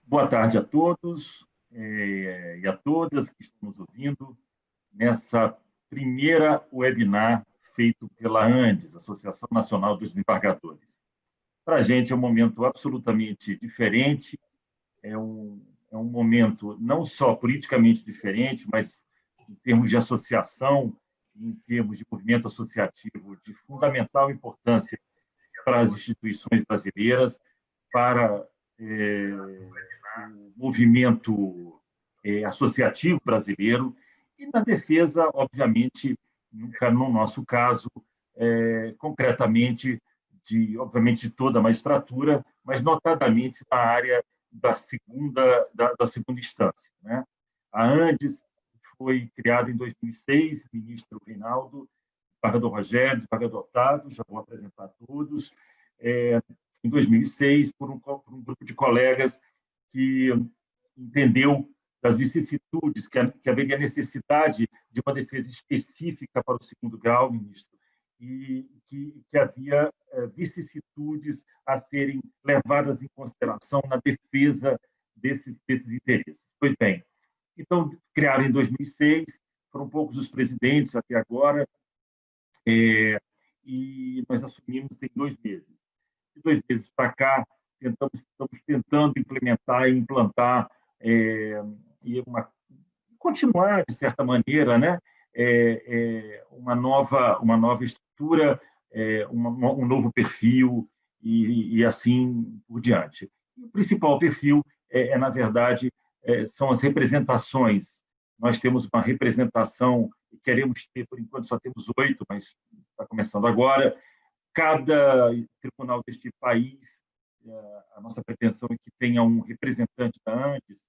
Boa tarde a todos e a todas que estão nos ouvindo nessa primeira webinar feito pela ANDES, Associação Nacional dos Desembargadores. Para a gente é um momento absolutamente diferente, é um momento não só politicamente diferente, mas em termos de associação, em termos de movimento associativo de fundamental importância para as instituições brasileiras, para o movimento associativo brasileiro e na defesa, obviamente, nunca no nosso caso, concretamente, obviamente, de toda a magistratura, mas notadamente na área da segunda instância, né? A ANDES foi criada em 2006, ministro Reinaldo, desembargador Rogério, desembargador Otávio, já vou apresentar todos, em 2006, por um grupo de colegas que entendeu das vicissitudes, que haveria necessidade de uma defesa específica para o segundo grau, ministro, e que havia vicissitudes a serem levadas em consideração na defesa desses interesses. Pois bem, então, criaram em 2006, foram poucos os presidentes até agora, e nós assumimos em 2 meses. De 2 meses para cá, estamos tentando implantar continuar, de certa maneira, né, uma nova estrutura, um novo perfil e assim por diante. O principal perfil na verdade, são as representações. Nós temos uma representação, queremos ter, por enquanto, só temos 8, mas está começando agora. Cada tribunal deste país, a nossa pretensão é que tenha um representante da ANDES,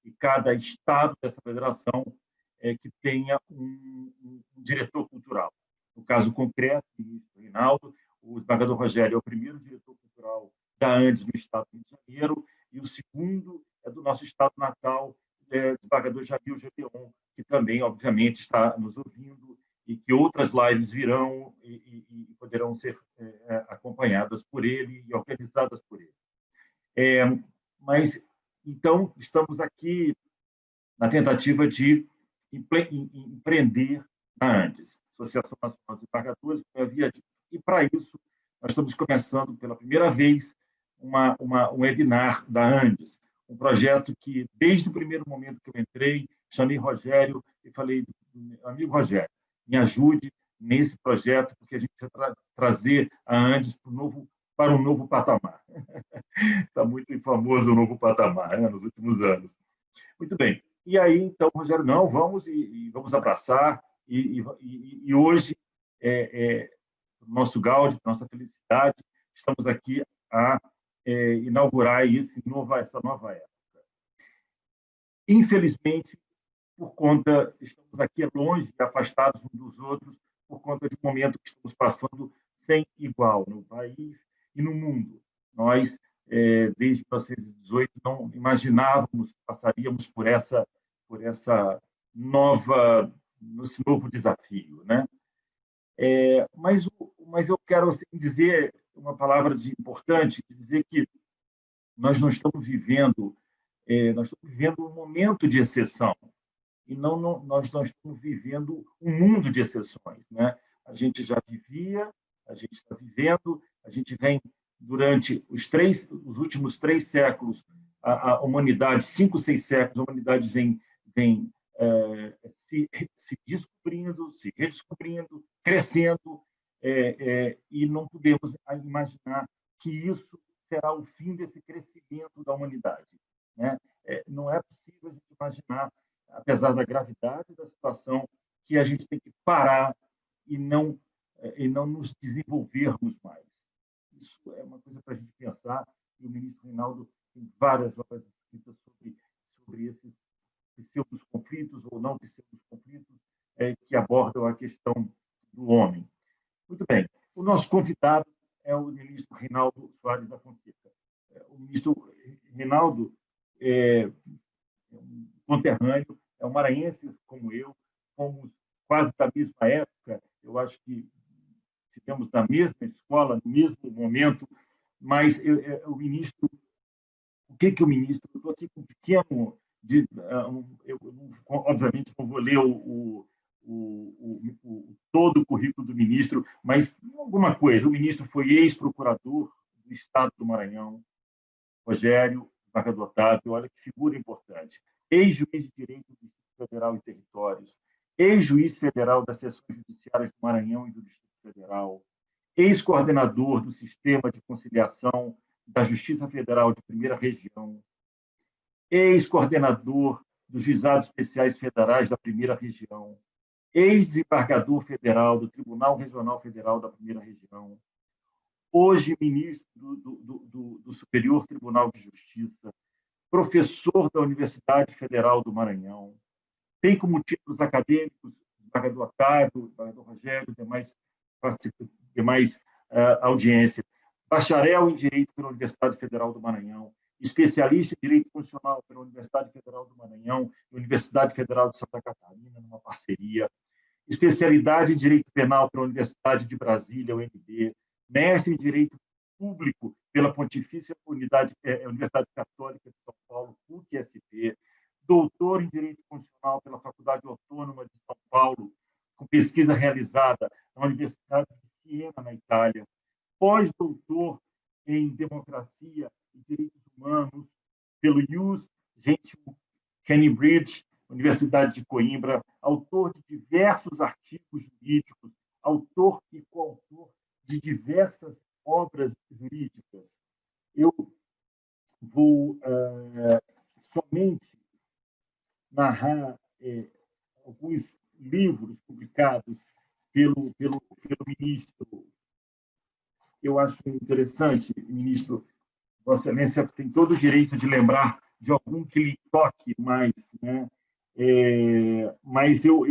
e cada estado dessa federação que tenha um diretor cultural. No caso concreto, o ministro Reinaldo, o desembargador Rogério é o primeiro diretor cultural da ANDES no estado do Rio de Janeiro, e o segundo é do nosso estado natal, o desembargador Jamil Gedeon, que também, obviamente, está nos ouvindo, e que outras lives virão e poderão ser acompanhadas por ele e organizadas por ele. Mas, então, estamos aqui na tentativa de empreender na ANDES, Associação Nacional de Desembargadores, como eu havia dito. E, para isso, nós estamos começando, pela primeira vez, um webinar da ANDES, um projeto que, desde o primeiro momento que eu entrei, chamei Rogério e falei, amigo Rogério, me ajude nesse projeto, porque a gente vai trazer a ANDES para um novo patamar. Está muito famoso o novo patamar, né, nos últimos anos. Muito bem. E aí, então, Rogério, não, vamos vamos abraçar. E hoje, nosso gáudio, nossa felicidade, estamos aqui a inaugurar essa nova época. Infelizmente, estamos aqui longe, afastados uns dos outros, por conta de um momento que estamos passando sem igual no país e no mundo. Nós, desde 1918, não imaginávamos que passaríamos por esse novo desafio, né? Mas eu quero assim, dizer uma palavra importante, dizer que nós não estamos vivendo, nós estamos vivendo um momento de exceção, e nós não estamos vivendo um mundo de exceções, né? A gente já vivia, a gente está vivendo, a gente vem durante os últimos 3 séculos, a humanidade, 5, 6 séculos, a humanidade vem se descobrindo, se redescobrindo, crescendo, e não podemos imaginar que isso será o fim desse crescimento da humanidade, né? Não é possível a gente imaginar, apesar da gravidade da situação, que a gente tem que parar e não nos desenvolvermos mais. Isso é uma coisa para a gente pensar, e o ministro Reinaldo tem várias obras escritas sobre esses pseudo-conflitos ou não pseudo-conflitos que abordam a questão do homem. Muito bem. O nosso convidado é o ministro Reinaldo Soares da Fonseca. O ministro Reinaldo é um conterrâneo, é um maranhense como eu, fomos quase da mesma época, eu eu acho que estivemos na mesma escola, no mesmo momento, mas o ministro, o que o ministro, eu estou aqui com um pequeno, eu, obviamente não vou ler todo o currículo do ministro, mas alguma coisa. O ministro foi ex-procurador do Estado do Maranhão, Rogério Bargador Otávio, olha que figura importante. Ex-juiz de Direito do Distrito Federal e Territórios, ex-juiz federal das seções judiciárias do Maranhão e do Distrito Federal, ex-coordenador do Sistema de Conciliação da Justiça Federal de Primeira Região, ex-coordenador dos Juizados Especiais Federais da Primeira Região, ex-desembargador federal do Tribunal Regional Federal da Primeira Região, hoje ministro do Superior Tribunal de Justiça, professor da Universidade Federal do Maranhão, tem como títulos acadêmicos desembargador Otávio, desembargador Rogério, demais audiência, bacharel em Direito pela Universidade Federal do Maranhão, especialista em Direito Constitucional pela Universidade Federal do Maranhão e Universidade Federal de Santa Catarina, numa parceria, especialidade em Direito Penal pela Universidade de Brasília, UNB, mestre em Direito Público pela Pontifícia Universidade Católica de São Paulo, PUC-SP, doutor em Direito Constitucional pela Faculdade Autônoma de São Paulo, com pesquisa realizada na Universidade de Siena, na Itália, pós-doutor em Democracia e Direitos Humanos pelo Ius Gentium Cambridge, Universidade de Coimbra, autor de diversos artigos jurídicos, autor e coautor de diversas obras jurídicas. Eu vou somente narrar alguns livros publicados pelo ministro. Eu acho interessante, ministro, Vossa Excelência tem todo o direito de lembrar de algum que lhe toque mais, né? Mas eu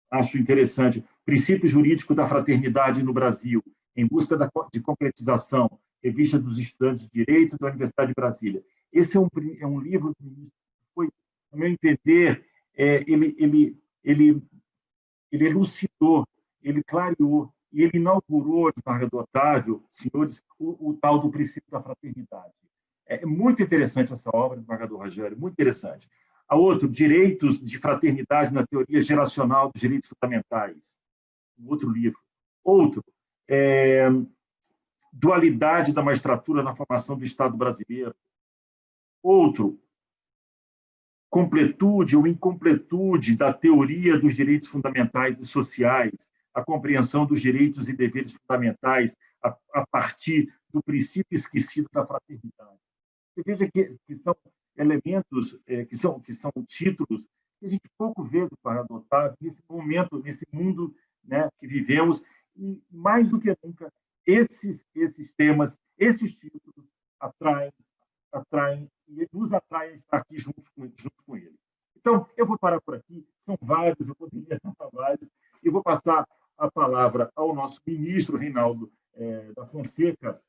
acho interessante. Princípio Jurídico da Fraternidade no Brasil, em busca de concretização, Revista dos Estudantes de Direito da Universidade de Brasília. Esse é um livro que foi, no meu entender, ele elucidou, ele clareou, e ele inaugurou, desembargador Otávio, senhores, o tal do princípio da fraternidade. É muito interessante essa obra, desembargador Rogério, muito interessante. A outro, Direitos de Fraternidade na Teoria Geracional dos Direitos Fundamentais, um outro livro. Outro, Dualidade da Magistratura na Formação do Estado Brasileiro. Outro, Completude ou Incompletude da Teoria dos Direitos Fundamentais e Sociais, a compreensão dos direitos e deveres fundamentais a partir do princípio esquecido da fraternidade. Você veja que são elementos, que são títulos que a gente pouco vê do Bargador Otávio nesse momento, nesse mundo, né, que vivemos, e mais do que nunca, esses temas, esses títulos atraem e nos atraem a estar aqui junto com ele. Então, eu vou parar por aqui, são vários, eu poderia falar vários, e vou passar a palavra ao nosso ministro Reinaldo da Fonseca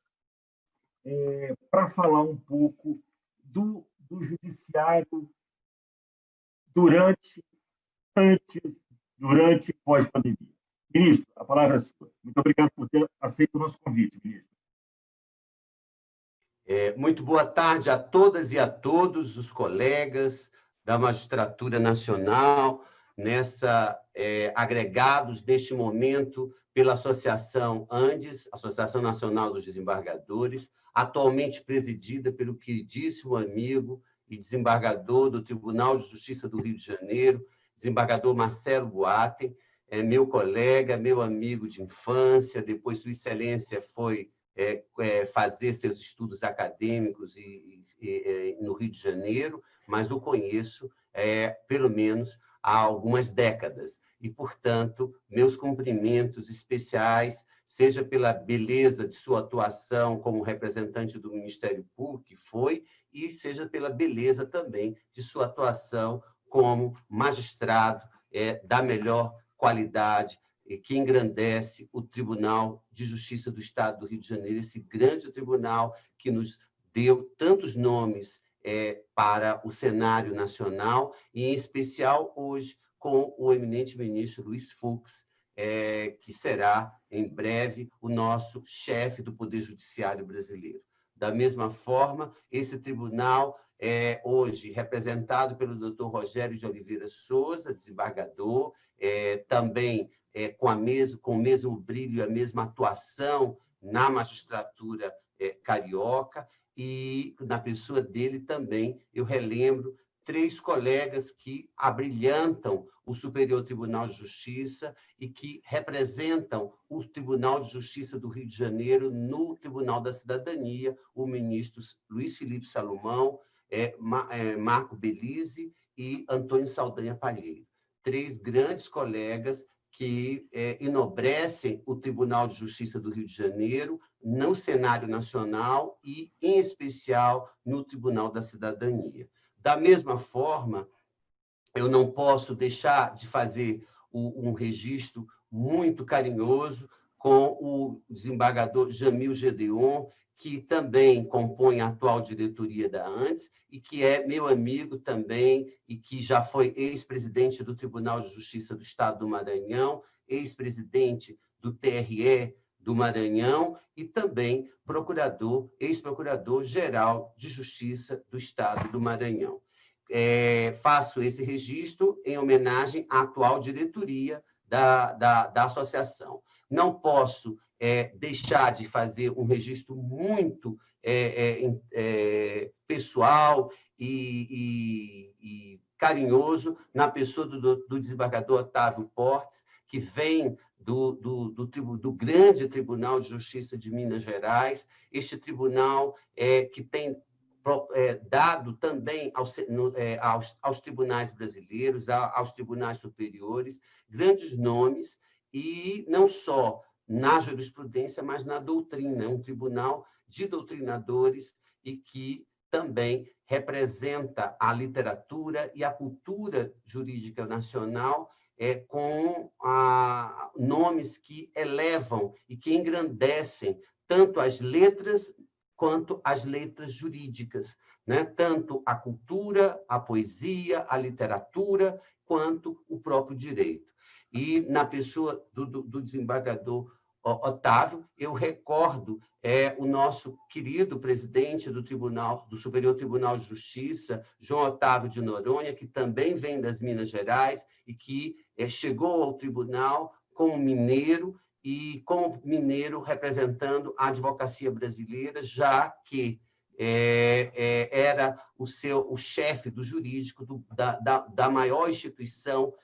para falar um pouco do judiciário durante e pós-pandemia. Ministro, a palavra é sua. Muito obrigado por ter aceito o nosso convite, ministro. Muito boa tarde a todas e a todos os colegas da Magistratura Nacional, agregados neste momento pela Associação Andes, Associação Nacional dos Desembargadores, atualmente presidida pelo queridíssimo amigo e desembargador do Tribunal de Justiça do Rio de Janeiro, desembargador Marcelo Boatem, meu colega, meu amigo de infância, depois Sua Excelência foi fazer seus estudos acadêmicos no Rio de Janeiro, mas o conheço pelo menos há algumas décadas. E, portanto, meus cumprimentos especiais, seja pela beleza de sua atuação como representante do Ministério Público, que foi, e seja pela beleza também de sua atuação como magistrado da melhor qualidade, que engrandece o Tribunal de Justiça do Estado do Rio de Janeiro, esse grande tribunal que nos deu tantos nomes para o cenário nacional, e, em especial, hoje, com o eminente ministro Luiz Fux, que será, em breve, o nosso chefe do Poder Judiciário brasileiro. Da mesma forma, esse tribunal é hoje representado pelo Dr. Rogério de Oliveira Souza, desembargador, também com o mesmo brilho e a mesma atuação na magistratura carioca, e na pessoa dele também eu relembro 3 colegas que abrilhantam o Superior Tribunal de Justiça e que representam o Tribunal de Justiça do Rio de Janeiro no Tribunal da Cidadania, o ministro Luiz Felipe Salomão, Marco Belize e Antônio Saldanha Palheiro. 3 grandes colegas que enobrecem o Tribunal de Justiça do Rio de Janeiro no cenário nacional e, em especial, no Tribunal da Cidadania. Da mesma forma, eu não posso deixar de fazer um registro muito carinhoso com o desembargador Jamil Gedeon, que também compõe a atual diretoria da ANTS e que é meu amigo também e que já foi ex-presidente do Tribunal de Justiça do Estado do Maranhão, ex-presidente do TRE do Maranhão e também ex-procurador-geral de Justiça do Estado do Maranhão. Faço esse registro em homenagem à atual diretoria da associação. Não posso deixar de fazer um registro muito pessoal e carinhoso na pessoa do desembargador Otávio Portes, que vem do grande Tribunal de Justiça de Minas Gerais, este tribunal que tem dado também aos tribunais brasileiros, aos tribunais superiores, grandes nomes, e não só na jurisprudência, mas na doutrina. É um tribunal de doutrinadores e que também representa a literatura e a cultura jurídica nacional com nomes que elevam e que engrandecem tanto as letras quanto as letras jurídicas, né? Tanto a cultura, a poesia, a literatura, quanto o próprio direito. E na pessoa do desembargador Otávio, eu recordo o nosso querido presidente do Superior Tribunal de Justiça, João Otávio de Noronha, que também vem das Minas Gerais e que chegou ao tribunal como mineiro, e como mineiro representando a advocacia brasileira, já que era o chefe do jurídico da maior instituição,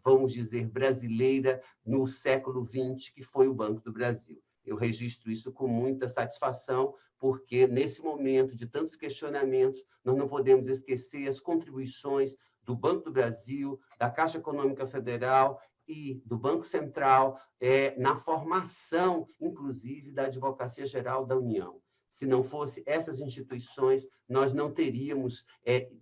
vamos dizer, brasileira no século XX, que foi o Banco do Brasil. Eu registro isso com muita satisfação, porque nesse momento de tantos questionamentos, nós não podemos esquecer as contribuições do Banco do Brasil, da Caixa Econômica Federal e do Banco Central na formação, inclusive, da Advocacia Geral da União. Se não fosse essas instituições, nós não teríamos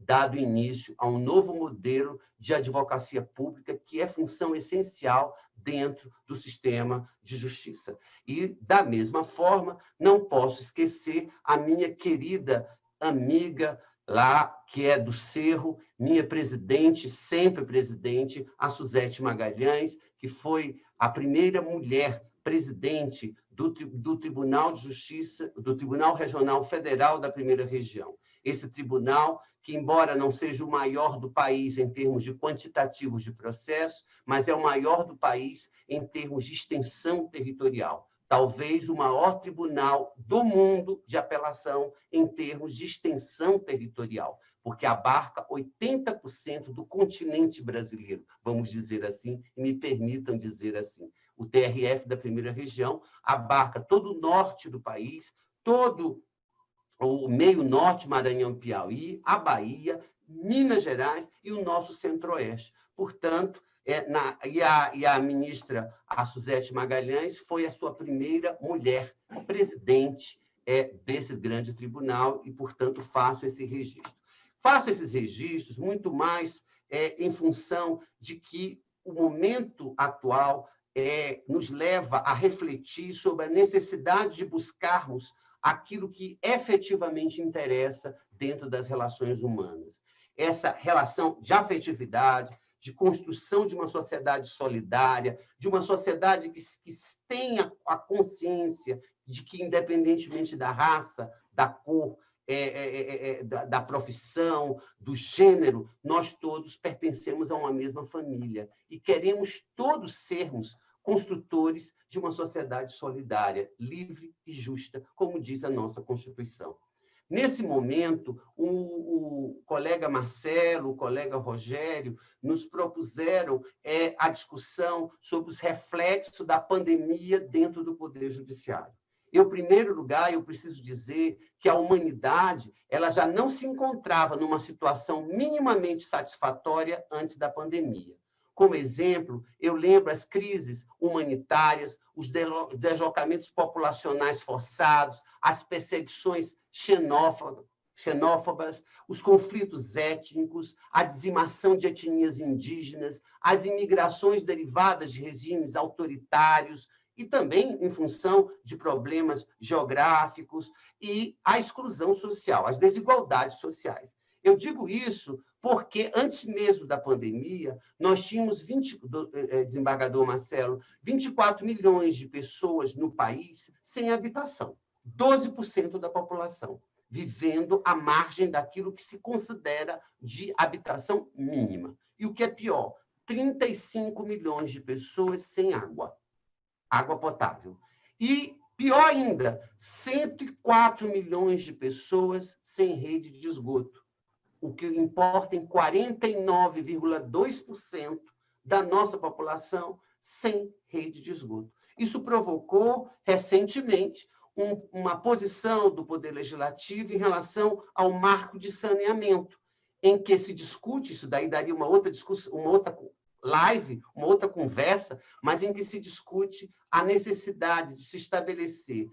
dado início a um novo modelo de advocacia pública, que é função essencial dentro do sistema de justiça. E, da mesma forma, não posso esquecer a minha querida amiga lá, que é do Cerro, minha presidente, sempre presidente, a Suzete Magalhães, que foi a primeira mulher presidente do Tribunal de Justiça, do Tribunal Regional Federal da Primeira Região. Esse tribunal, que embora não seja o maior do país em termos de quantitativos de processo, mas é o maior do país em termos de extensão territorial. Talvez o maior tribunal do mundo de apelação em termos de extensão territorial, porque abarca 80% do continente brasileiro, vamos dizer assim, e me permitam dizer assim. O TRF da Primeira Região abarca todo o norte do país, todo o meio norte, Maranhão e Piauí, a Bahia, Minas Gerais e o nosso centro-oeste. Portanto, a ministra, a Suzete Magalhães, foi a sua primeira mulher presidente desse grande tribunal e, portanto, faço esse registro. Faço esses registros muito mais em função de que o momento atual nos leva a refletir sobre a necessidade de buscarmos aquilo que efetivamente interessa dentro das relações humanas. Essa relação de afetividade, de construção de uma sociedade solidária, de uma sociedade que tenha a consciência de que, independentemente da raça, da cor, da profissão, do gênero, nós todos pertencemos a uma mesma família e queremos todos sermos construtores de uma sociedade solidária, livre e justa, como diz a nossa Constituição. Nesse momento, o colega Marcelo, o colega Rogério, nos propuseram a discussão sobre os reflexos da pandemia dentro do Poder Judiciário. Em primeiro lugar, eu preciso dizer que a humanidade ela já não se encontrava numa situação minimamente satisfatória antes da pandemia. Como exemplo, eu lembro as crises humanitárias, os deslocamentos populacionais forçados, as perseguições xenófobas, os conflitos étnicos, a dizimação de etnias indígenas, as imigrações derivadas de regimes autoritários, e também em função de problemas geográficos e a exclusão social, as desigualdades sociais. Eu digo isso porque, antes mesmo da pandemia, nós tínhamos, desembargador Marcelo, 24 milhões de pessoas no país sem habitação, 12% da população, vivendo à margem daquilo que se considera de habitação mínima. E o que é pior, 35 milhões de pessoas sem água potável. E, pior ainda, 104 milhões de pessoas sem rede de esgoto, o que importa em 49,2% da nossa população sem rede de esgoto. Isso provocou, recentemente, uma posição do Poder Legislativo em relação ao marco de saneamento, em que se discute, isso daí daria uma outra discussão, uma outra live, uma outra conversa, mas em que se discute a necessidade de se estabelecer,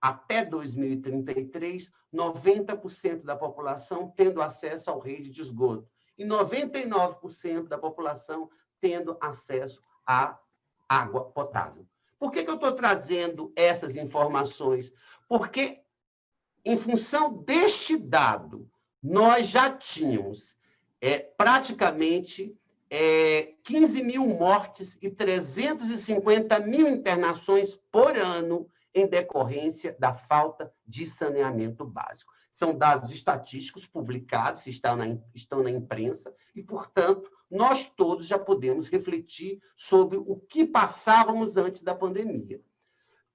até 2033, 90% da população tendo acesso ao rede de esgoto e 99% da população tendo acesso à água potável. Por que eu estou trazendo essas informações? Porque, em função deste dado, nós já tínhamos praticamente 15 mil mortes e 350 mil internações por ano em decorrência da falta de saneamento básico. São dados estatísticos publicados, estão na imprensa, e, portanto, nós todos já podemos refletir sobre o que passávamos antes da pandemia.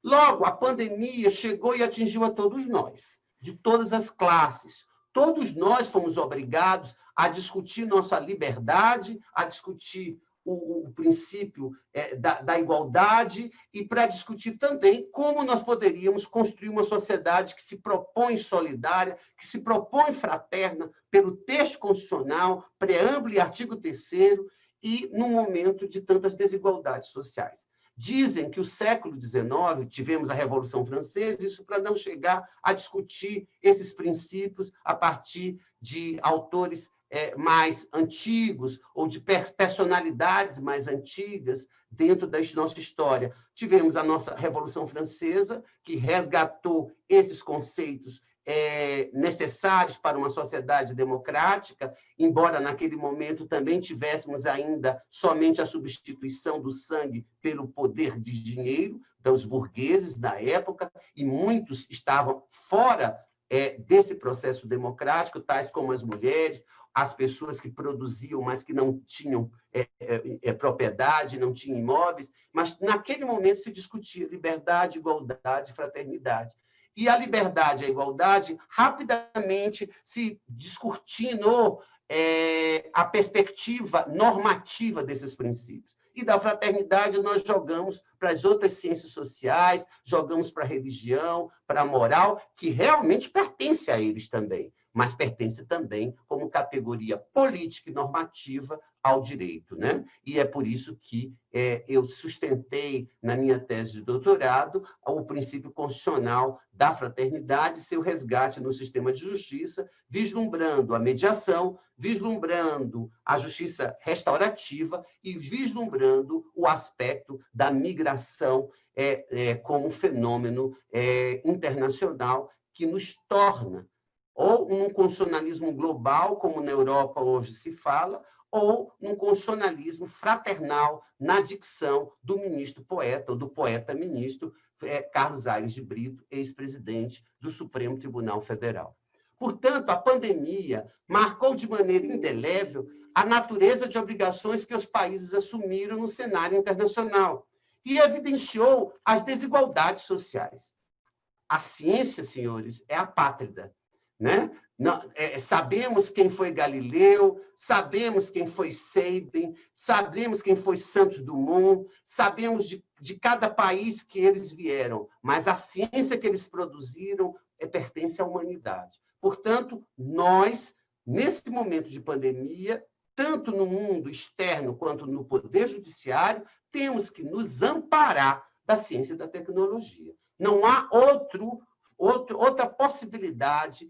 Logo, a pandemia chegou e atingiu a todos nós, de todas as classes. Todos nós fomos obrigados a discutir nossa liberdade, a discutir o princípio da igualdade e para discutir também como nós poderíamos construir uma sociedade que se propõe solidária, que se propõe fraterna pelo texto constitucional, preâmbulo e artigo 3º, e num momento de tantas desigualdades sociais. Dizem que o século XIX, tivemos a Revolução Francesa, isso para não chegar a discutir esses princípios a partir de autores mais antigos ou de personalidades mais antigas dentro da nossa história. Tivemos a nossa Revolução Francesa, que resgatou esses conceitos necessários para uma sociedade democrática, embora naquele momento também tivéssemos ainda somente a substituição do sangue pelo poder de dinheiro dos burgueses da época, e muitos estavam fora desse processo democrático, tais como as mulheres, as pessoas que produziam, mas que não tinham propriedade, não tinham imóveis, mas naquele momento se discutia liberdade, igualdade, fraternidade. E a liberdade e a igualdade rapidamente se descortinou a perspectiva normativa desses princípios. E da fraternidade nós jogamos para as outras ciências sociais, jogamos para a religião, para a moral, que realmente pertence a eles também, mas pertence também como categoria política e normativa ao direito, né? E é por isso que eu sustentei na minha tese de doutorado o princípio constitucional da fraternidade e seu resgate no sistema de justiça, vislumbrando a mediação, vislumbrando a justiça restaurativa e vislumbrando o aspecto da migração como fenômeno internacional que nos torna ou um constitucionalismo global, como na Europa hoje se fala, ou num constitucionalismo fraternal na dicção do ministro poeta, ou do poeta-ministro Carlos Aires de Brito, ex-presidente do Supremo Tribunal Federal. Portanto, a pandemia marcou de maneira indelével a natureza de obrigações que os países assumiram no cenário internacional e evidenciou as desigualdades sociais. A ciência, senhores, é apátrida, né? Sabemos quem foi Galileu, sabemos quem foi Sabin, sabemos quem foi Santos Dumont, sabemos de cada país que eles vieram, mas a ciência que eles produziram pertence à humanidade. Portanto, nós, nesse momento de pandemia, tanto no mundo externo quanto no Poder Judiciário, temos que nos amparar da ciência e da tecnologia. Não há outra possibilidade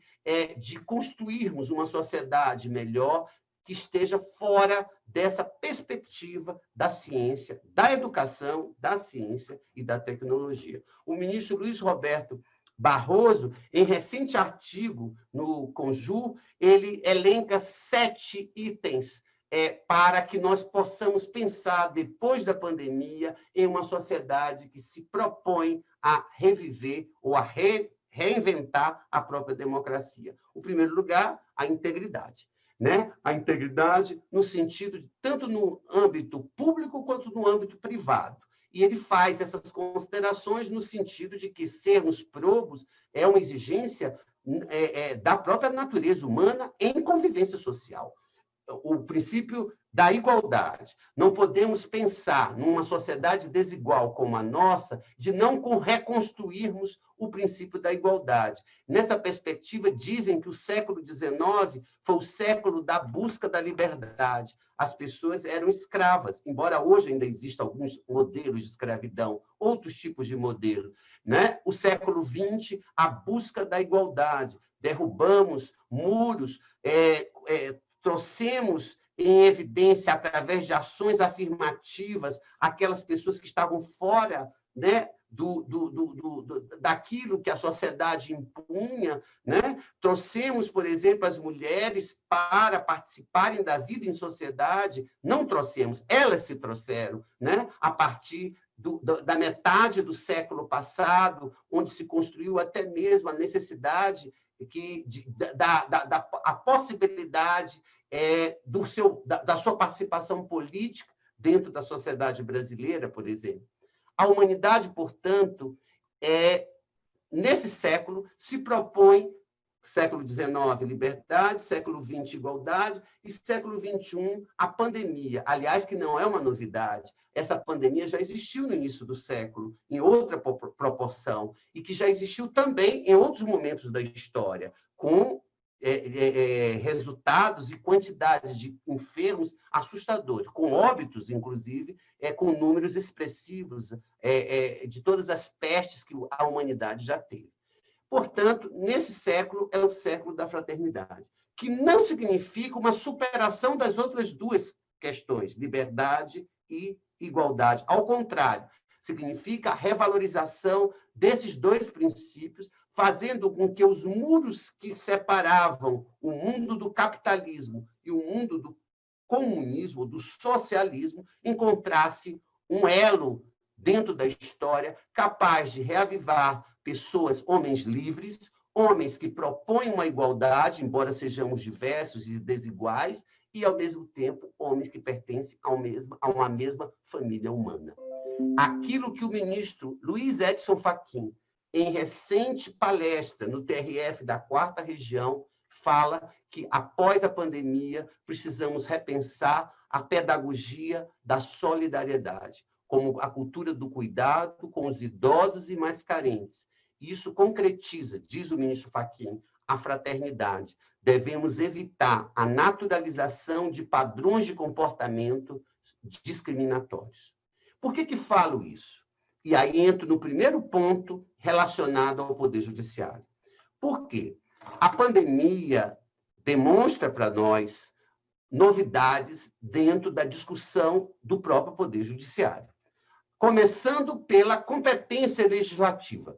de construirmos uma sociedade melhor que esteja fora dessa perspectiva da ciência, da educação, da ciência e da tecnologia. O ministro Luiz Roberto Barroso, em recente artigo no Conjur, ele elenca 7 itens para que nós possamos pensar, depois da pandemia, em uma sociedade que se propõe a reviver ou a reinventar a própria democracia. O primeiro lugar, a integridade. Né? A integridade no sentido de, tanto no âmbito público quanto no âmbito privado. E ele faz essas considerações no sentido de que sermos probos é uma exigência da própria natureza humana em convivência social. O princípio da igualdade. Não podemos pensar numa sociedade desigual como a nossa de não reconstruirmos o princípio da igualdade. Nessa perspectiva, dizem que o século XIX foi o século da busca da liberdade. As pessoas eram escravas, embora hoje ainda existam alguns modelos de escravidão, outros tipos de modelo. Né? O século XX, a busca da igualdade. Derrubamos muros, trouxemos em evidência, através de ações afirmativas, aquelas pessoas que estavam fora, né, daquilo que a sociedade impunha, né? Trouxemos, por exemplo, as mulheres para participarem da vida em sociedade, não trouxemos, elas se trouxeram, né? A partir da metade do século passado, onde se construiu até mesmo a necessidade a possibilidade da sua participação política dentro da sociedade brasileira, por exemplo. A humanidade, portanto, nesse século, se propõe, século XIX, liberdade, século XX, igualdade, e século XXI, a pandemia. Aliás, que não é uma novidade. Essa pandemia já existiu no início do século, em outra proporção, e que já existiu também em outros momentos da história, com resultados e quantidades de enfermos assustadores, com óbitos, inclusive, com números expressivos de todas as pestes que a humanidade já teve. Portanto, nesse século é o século da fraternidade, que não significa uma superação das outras duas questões, liberdade e igualdade. Ao contrário, significa a revalorização desses dois princípios, fazendo com que os muros que separavam o mundo do capitalismo e o mundo do comunismo, do socialismo, encontrasse um elo dentro da história capaz de reavivar pessoas, homens livres, homens que propõem uma igualdade, embora sejamos diversos e desiguais, e, ao mesmo tempo, homens que pertencem a uma mesma família humana. Aquilo que o ministro Luiz Edson Fachin, em recente palestra no TRF da 4ª Região, fala que, após a pandemia, precisamos repensar a pedagogia da solidariedade, como a cultura do cuidado com os idosos e mais carentes. Isso concretiza, diz o ministro Fachin, a fraternidade. Devemos evitar a naturalização de padrões de comportamento discriminatórios. Por que falo isso? E aí entro no primeiro ponto relacionado ao Poder Judiciário. Por quê? A pandemia demonstra para nós novidades dentro da discussão do próprio Poder Judiciário. Começando pela competência legislativa.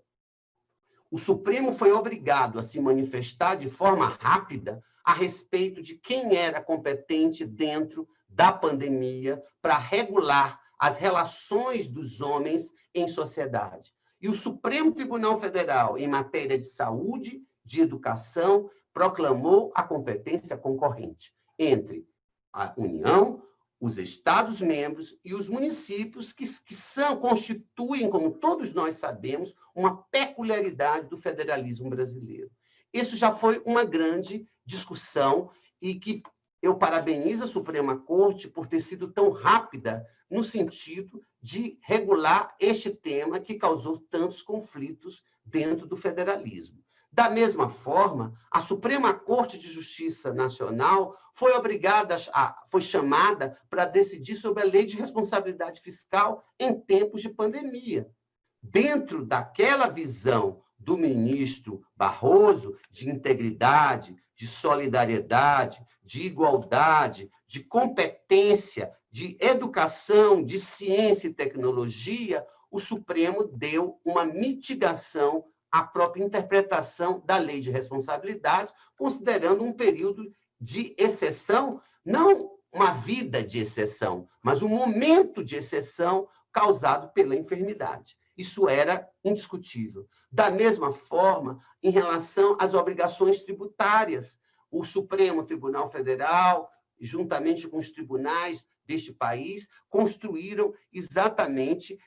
O Supremo foi obrigado a se manifestar de forma rápida a respeito de quem era competente dentro da pandemia para regular as relações dos homens em sociedade. E o Supremo Tribunal Federal, em matéria de saúde, de educação, proclamou a competência concorrente entre a União, os Estados-membros e os municípios, que constituem, como todos nós sabemos, uma peculiaridade do federalismo brasileiro. Isso já foi uma grande discussão e que eu parabenizo a Suprema Corte por ter sido tão rápida no sentido de regular este tema que causou tantos conflitos dentro do federalismo. Da mesma forma, a Suprema Corte de Justiça Nacional foi chamada para decidir sobre a Lei de Responsabilidade Fiscal em tempos de pandemia. Dentro daquela visão do ministro Barroso de integridade, de solidariedade, de igualdade, de competência, de educação, de ciência e tecnologia, o Supremo deu uma mitigação à própria interpretação da Lei de Responsabilidade, considerando um período de exceção, não uma vida de exceção, mas um momento de exceção causado pela enfermidade. Isso era indiscutível. Da mesma forma, em relação às obrigações tributárias, o Supremo Tribunal Federal, juntamente com os tribunais deste país, construíram exatamente,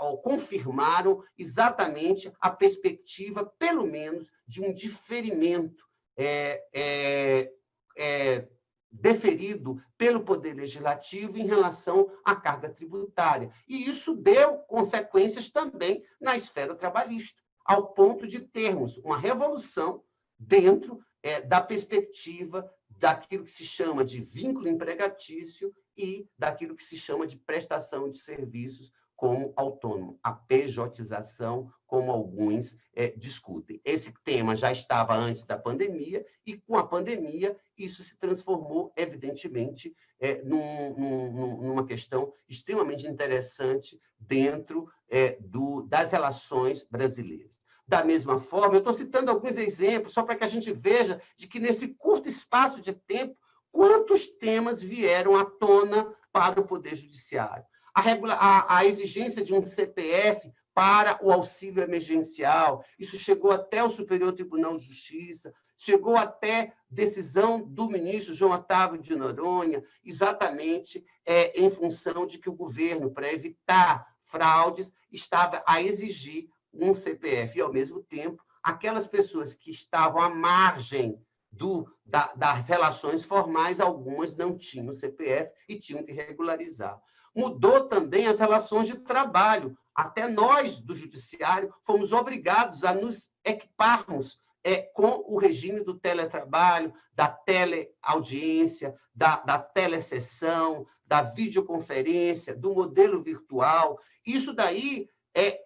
ou confirmaram exatamente a perspectiva, pelo menos, de um diferimento deferido pelo Poder Legislativo em relação à carga tributária. E isso deu consequências também na esfera trabalhista, ao ponto de termos uma revolução dentro da perspectiva daquilo que se chama de vínculo empregatício e daquilo que se chama de prestação de serviços como autônomo, a pejotização, como alguns discutem. Esse tema já estava antes da pandemia e, com a pandemia, isso se transformou, evidentemente, numa questão extremamente interessante dentro das relações brasileiras. Da mesma forma, eu estou citando alguns exemplos, só para que a gente veja de que, nesse curto espaço de tempo, quantos temas vieram à tona para o Poder Judiciário. A exigência de um CPF para o auxílio emergencial, isso chegou até o Superior Tribunal de Justiça, chegou até decisão do ministro João Otávio de Noronha, exatamente em função de que o governo, para evitar fraudes, estava a exigir um CPF. E, ao mesmo tempo, aquelas pessoas que estavam à margem das relações formais, algumas não tinham CPF e tinham que regularizar. Mudou também as relações de trabalho. Até nós, do Judiciário, fomos obrigados a nos equiparmos com o regime do teletrabalho, da teleaudiência, da telesessão, da videoconferência, do modelo virtual. Isso daí,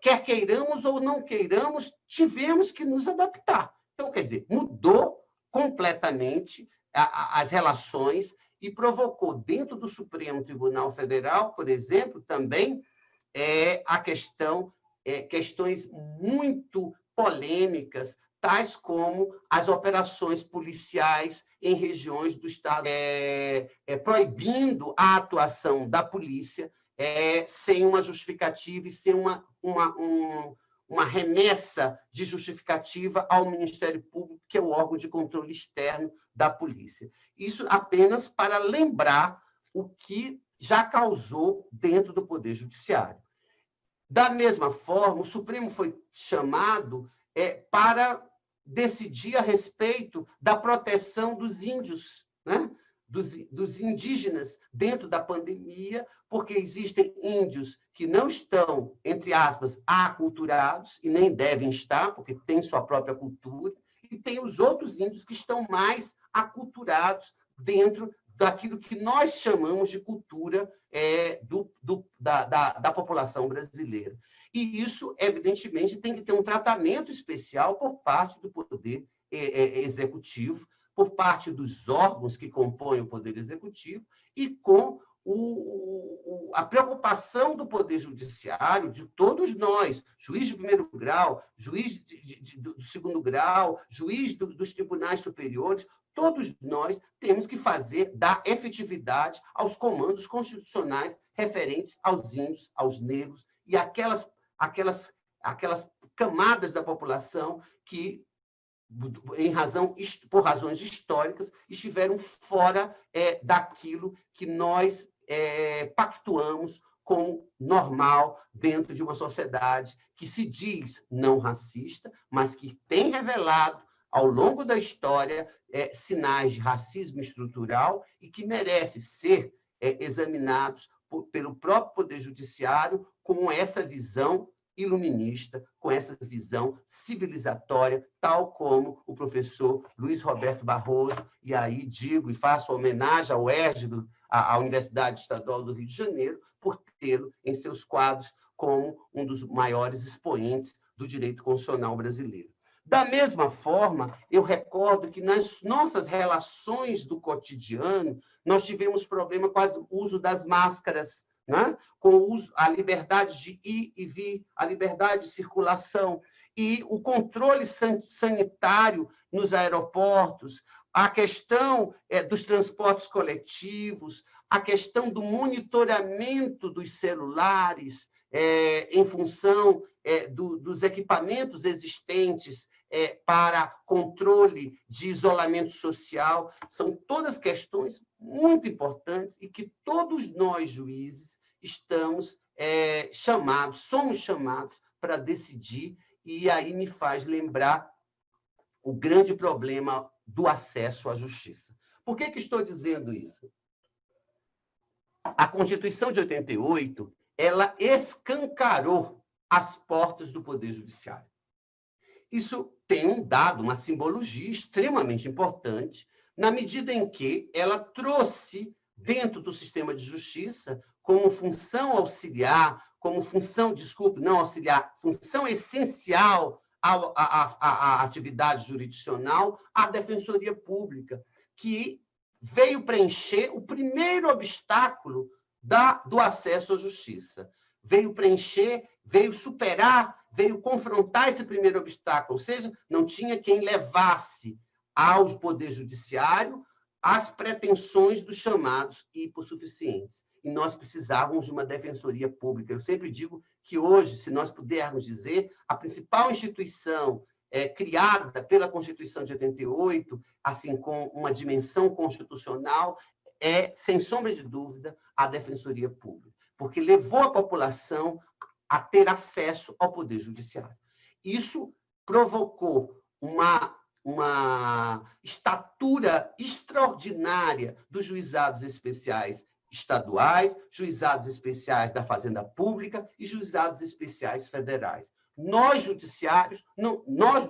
quer queiramos ou não queiramos, tivemos que nos adaptar. Então, quer dizer, mudou completamente as relações e provocou, dentro do Supremo Tribunal Federal, por exemplo, também questões muito polêmicas, tais como as operações policiais em regiões do Estado, proibindo a atuação da polícia sem uma justificativa e sem uma remessa de justificativa ao Ministério Público, que é o órgão de controle externo da polícia. Isso apenas para lembrar o que já causou dentro do Poder Judiciário. Da mesma forma, o Supremo foi chamado para decidir a respeito da proteção dos índios, né? dos indígenas dentro da pandemia, porque existem índios que não estão, entre aspas, aculturados, e nem devem estar, porque têm sua própria cultura, e tem os outros índios que estão mais aculturados dentro daquilo que nós chamamos de cultura da população brasileira. E isso, evidentemente, tem que ter um tratamento especial por parte do Poder Executivo, por parte dos órgãos que compõem o Poder Executivo e com a preocupação do Poder Judiciário, de todos nós, juiz de primeiro grau, juiz do segundo grau, juiz dos tribunais superiores, todos nós temos que dar efetividade aos comandos constitucionais referentes aos índios, aos negros e aquelas camadas da população que, por razões históricas, estiveram fora daquilo que nós pactuamos como normal dentro de uma sociedade que se diz não racista, mas que tem revelado, ao longo da história, sinais de racismo estrutural e que merece ser examinados pelo próprio Poder Judiciário com essa visão iluminista, com essa visão civilizatória, tal como o professor Luiz Roberto Barroso, e aí digo e faço homenagem ao UERJ, à Universidade Estadual do Rio de Janeiro, por tê-lo em seus quadros como um dos maiores expoentes do direito constitucional brasileiro. Da mesma forma, eu recordo que nas nossas relações do cotidiano, nós tivemos problema com o uso das máscaras, né? Com a liberdade de ir e vir, a liberdade de circulação e o controle sanitário nos aeroportos, a questão dos transportes coletivos, a questão do monitoramento dos celulares em função dos equipamentos existentes para controle de isolamento social, são todas questões muito importantes e que todos nós, juízes, somos chamados para decidir, e aí me faz lembrar o grande problema do acesso à justiça. Por que estou dizendo isso? A Constituição de 88, ela escancarou as portas do Poder Judiciário. Isso tem um dado, uma simbologia extremamente importante, na medida em que ela trouxe dentro do sistema de justiça, como função auxiliar, função essencial à atividade jurisdicional, a Defensoria Pública, que veio preencher o primeiro obstáculo do acesso à justiça. Veio superar, veio confrontar esse primeiro obstáculo, ou seja, não tinha quem levasse ao Poder Judiciário as pretensões dos chamados hipossuficientes. E nós precisávamos de uma defensoria pública. Eu sempre digo que hoje, se nós pudermos dizer, a principal instituição criada pela Constituição de 88, assim, com uma dimensão constitucional, sem sombra de dúvida, a defensoria pública, porque levou a população a ter acesso ao Poder Judiciário. Isso provocou uma estatura extraordinária dos juizados especiais estaduais, juizados especiais da Fazenda Pública e juizados especiais federais. Nós do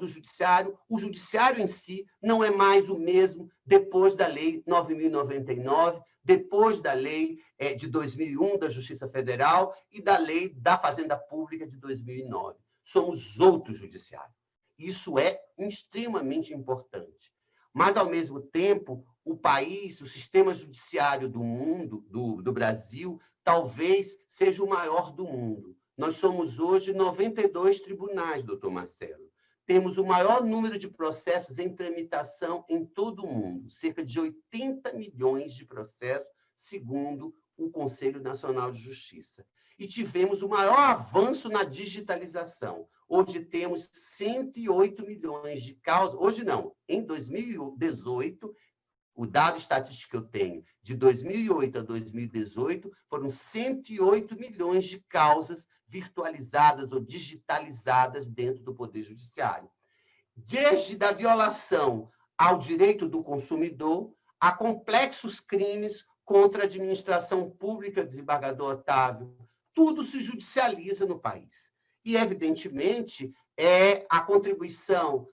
Judiciário, o Judiciário em si não é mais o mesmo depois da Lei 9.099, depois da Lei de 2001 da Justiça Federal e da Lei da Fazenda Pública de 2009. Somos outro Judiciário. Isso é extremamente importante. Mas, ao mesmo tempo, o país, o sistema judiciário do mundo, do Brasil, talvez seja o maior do mundo. Nós somos hoje 92 tribunais, doutor Marcelo. Temos o maior número de processos em tramitação em todo o mundo, cerca de 80 milhões de processos, segundo o Conselho Nacional de Justiça. E tivemos o maior avanço na digitalização. Hoje temos 108 milhões de causas. Hoje não, em 2018, o dado estatístico que eu tenho, de 2008 a 2018, foram 108 milhões de causas virtualizadas ou digitalizadas dentro do Poder Judiciário. Desde a violação ao direito do consumidor, a complexos crimes contra a administração pública, desembargador Otávio, tudo se judicializa no país. E, evidentemente, a contribuição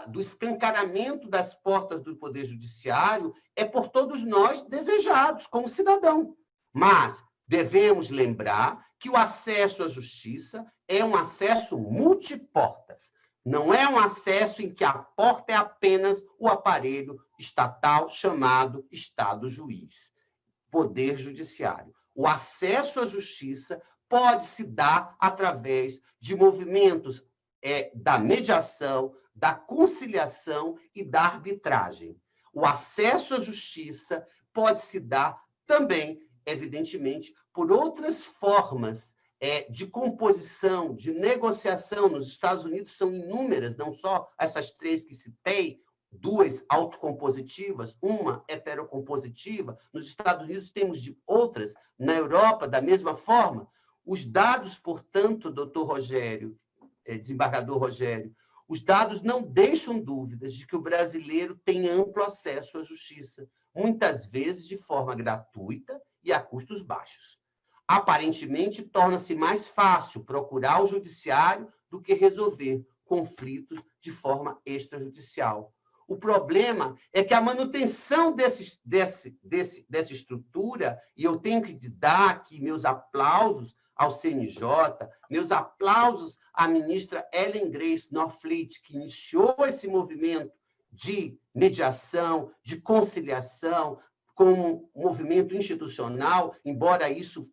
do escancaramento das portas do Poder Judiciário por todos nós desejados, como cidadão. Mas devemos lembrar que o acesso à justiça é um acesso multiportas. Não é um acesso em que a porta é apenas o aparelho estatal chamado Estado Juiz, Poder Judiciário. O acesso à justiça pode se dar através de movimentos da mediação, da conciliação e da arbitragem. O acesso à justiça pode se dar também, evidentemente, por outras formas de composição, de negociação. Nos Estados Unidos são inúmeras, não só essas três que citei, duas autocompositivas, uma heterocompositiva. Nos Estados Unidos temos outras, na Europa, da mesma forma. Os dados, portanto, doutor Rogério, desembargador Rogério, os dados não deixam dúvidas de que o brasileiro tem amplo acesso à justiça, muitas vezes de forma gratuita e a custos baixos. Aparentemente, torna-se mais fácil procurar o judiciário do que resolver conflitos de forma extrajudicial. O problema é que a manutenção dessa estrutura, e eu tenho que dar aqui meus aplausos ao CNJ, meus aplausos à ministra Ellen Grace Norfleet, que iniciou esse movimento de mediação, de conciliação, como um movimento institucional, embora isso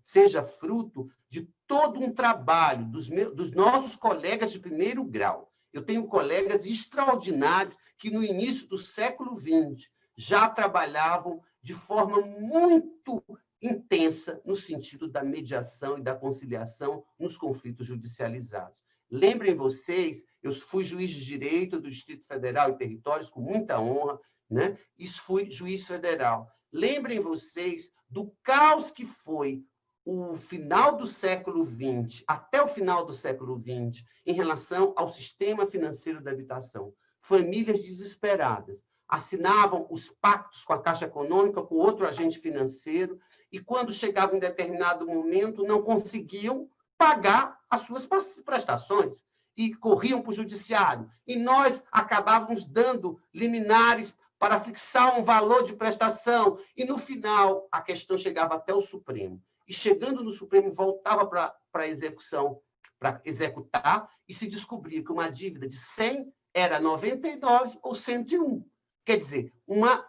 seja fruto de todo um trabalho dos nossos colegas de primeiro grau. Eu tenho colegas extraordinários que, no início do século XX, já trabalhavam de forma muito intensa no sentido da mediação e da conciliação nos conflitos judicializados. Lembrem vocês, eu fui juiz de direito do Distrito Federal e Territórios com muita honra, né? Isso fui juiz federal. Lembrem vocês do caos que foi o final do século XX, até o final do século XX, em relação ao sistema financeiro da habitação. Famílias desesperadas assinavam os pactos com a Caixa Econômica, com outro agente financeiro, e quando chegava em determinado momento, não conseguiam pagar as suas prestações e corriam para o judiciário. E nós acabávamos dando liminares para fixar um valor de prestação. E, no final, a questão chegava até o Supremo. E, chegando no Supremo, voltava para execução, para executar, e se descobria que uma dívida de 100 era 99 ou 101. Quer dizer, uma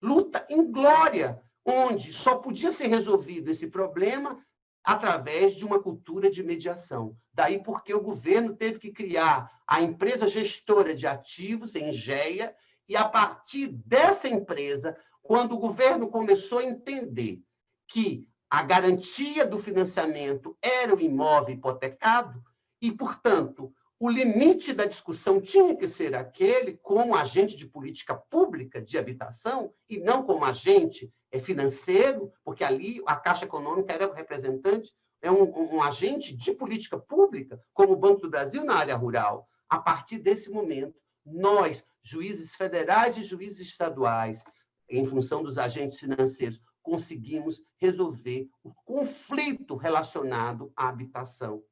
luta inglória, onde só podia ser resolvido esse problema através de uma cultura de mediação. Daí porque o governo teve que criar a empresa gestora de ativos, Engeia, e a partir dessa empresa, quando o governo começou a entender que a garantia do financiamento era o imóvel hipotecado, e, portanto, o limite da discussão tinha que ser aquele como agente de política pública de habitação e não como agente financeiro, porque ali a Caixa Econômica era o representante, é um agente de política pública, como o Banco do Brasil na área rural. A partir desse momento, nós, juízes federais e juízes estaduais, em função dos agentes financeiros, conseguimos resolver o conflito relacionado à habitação.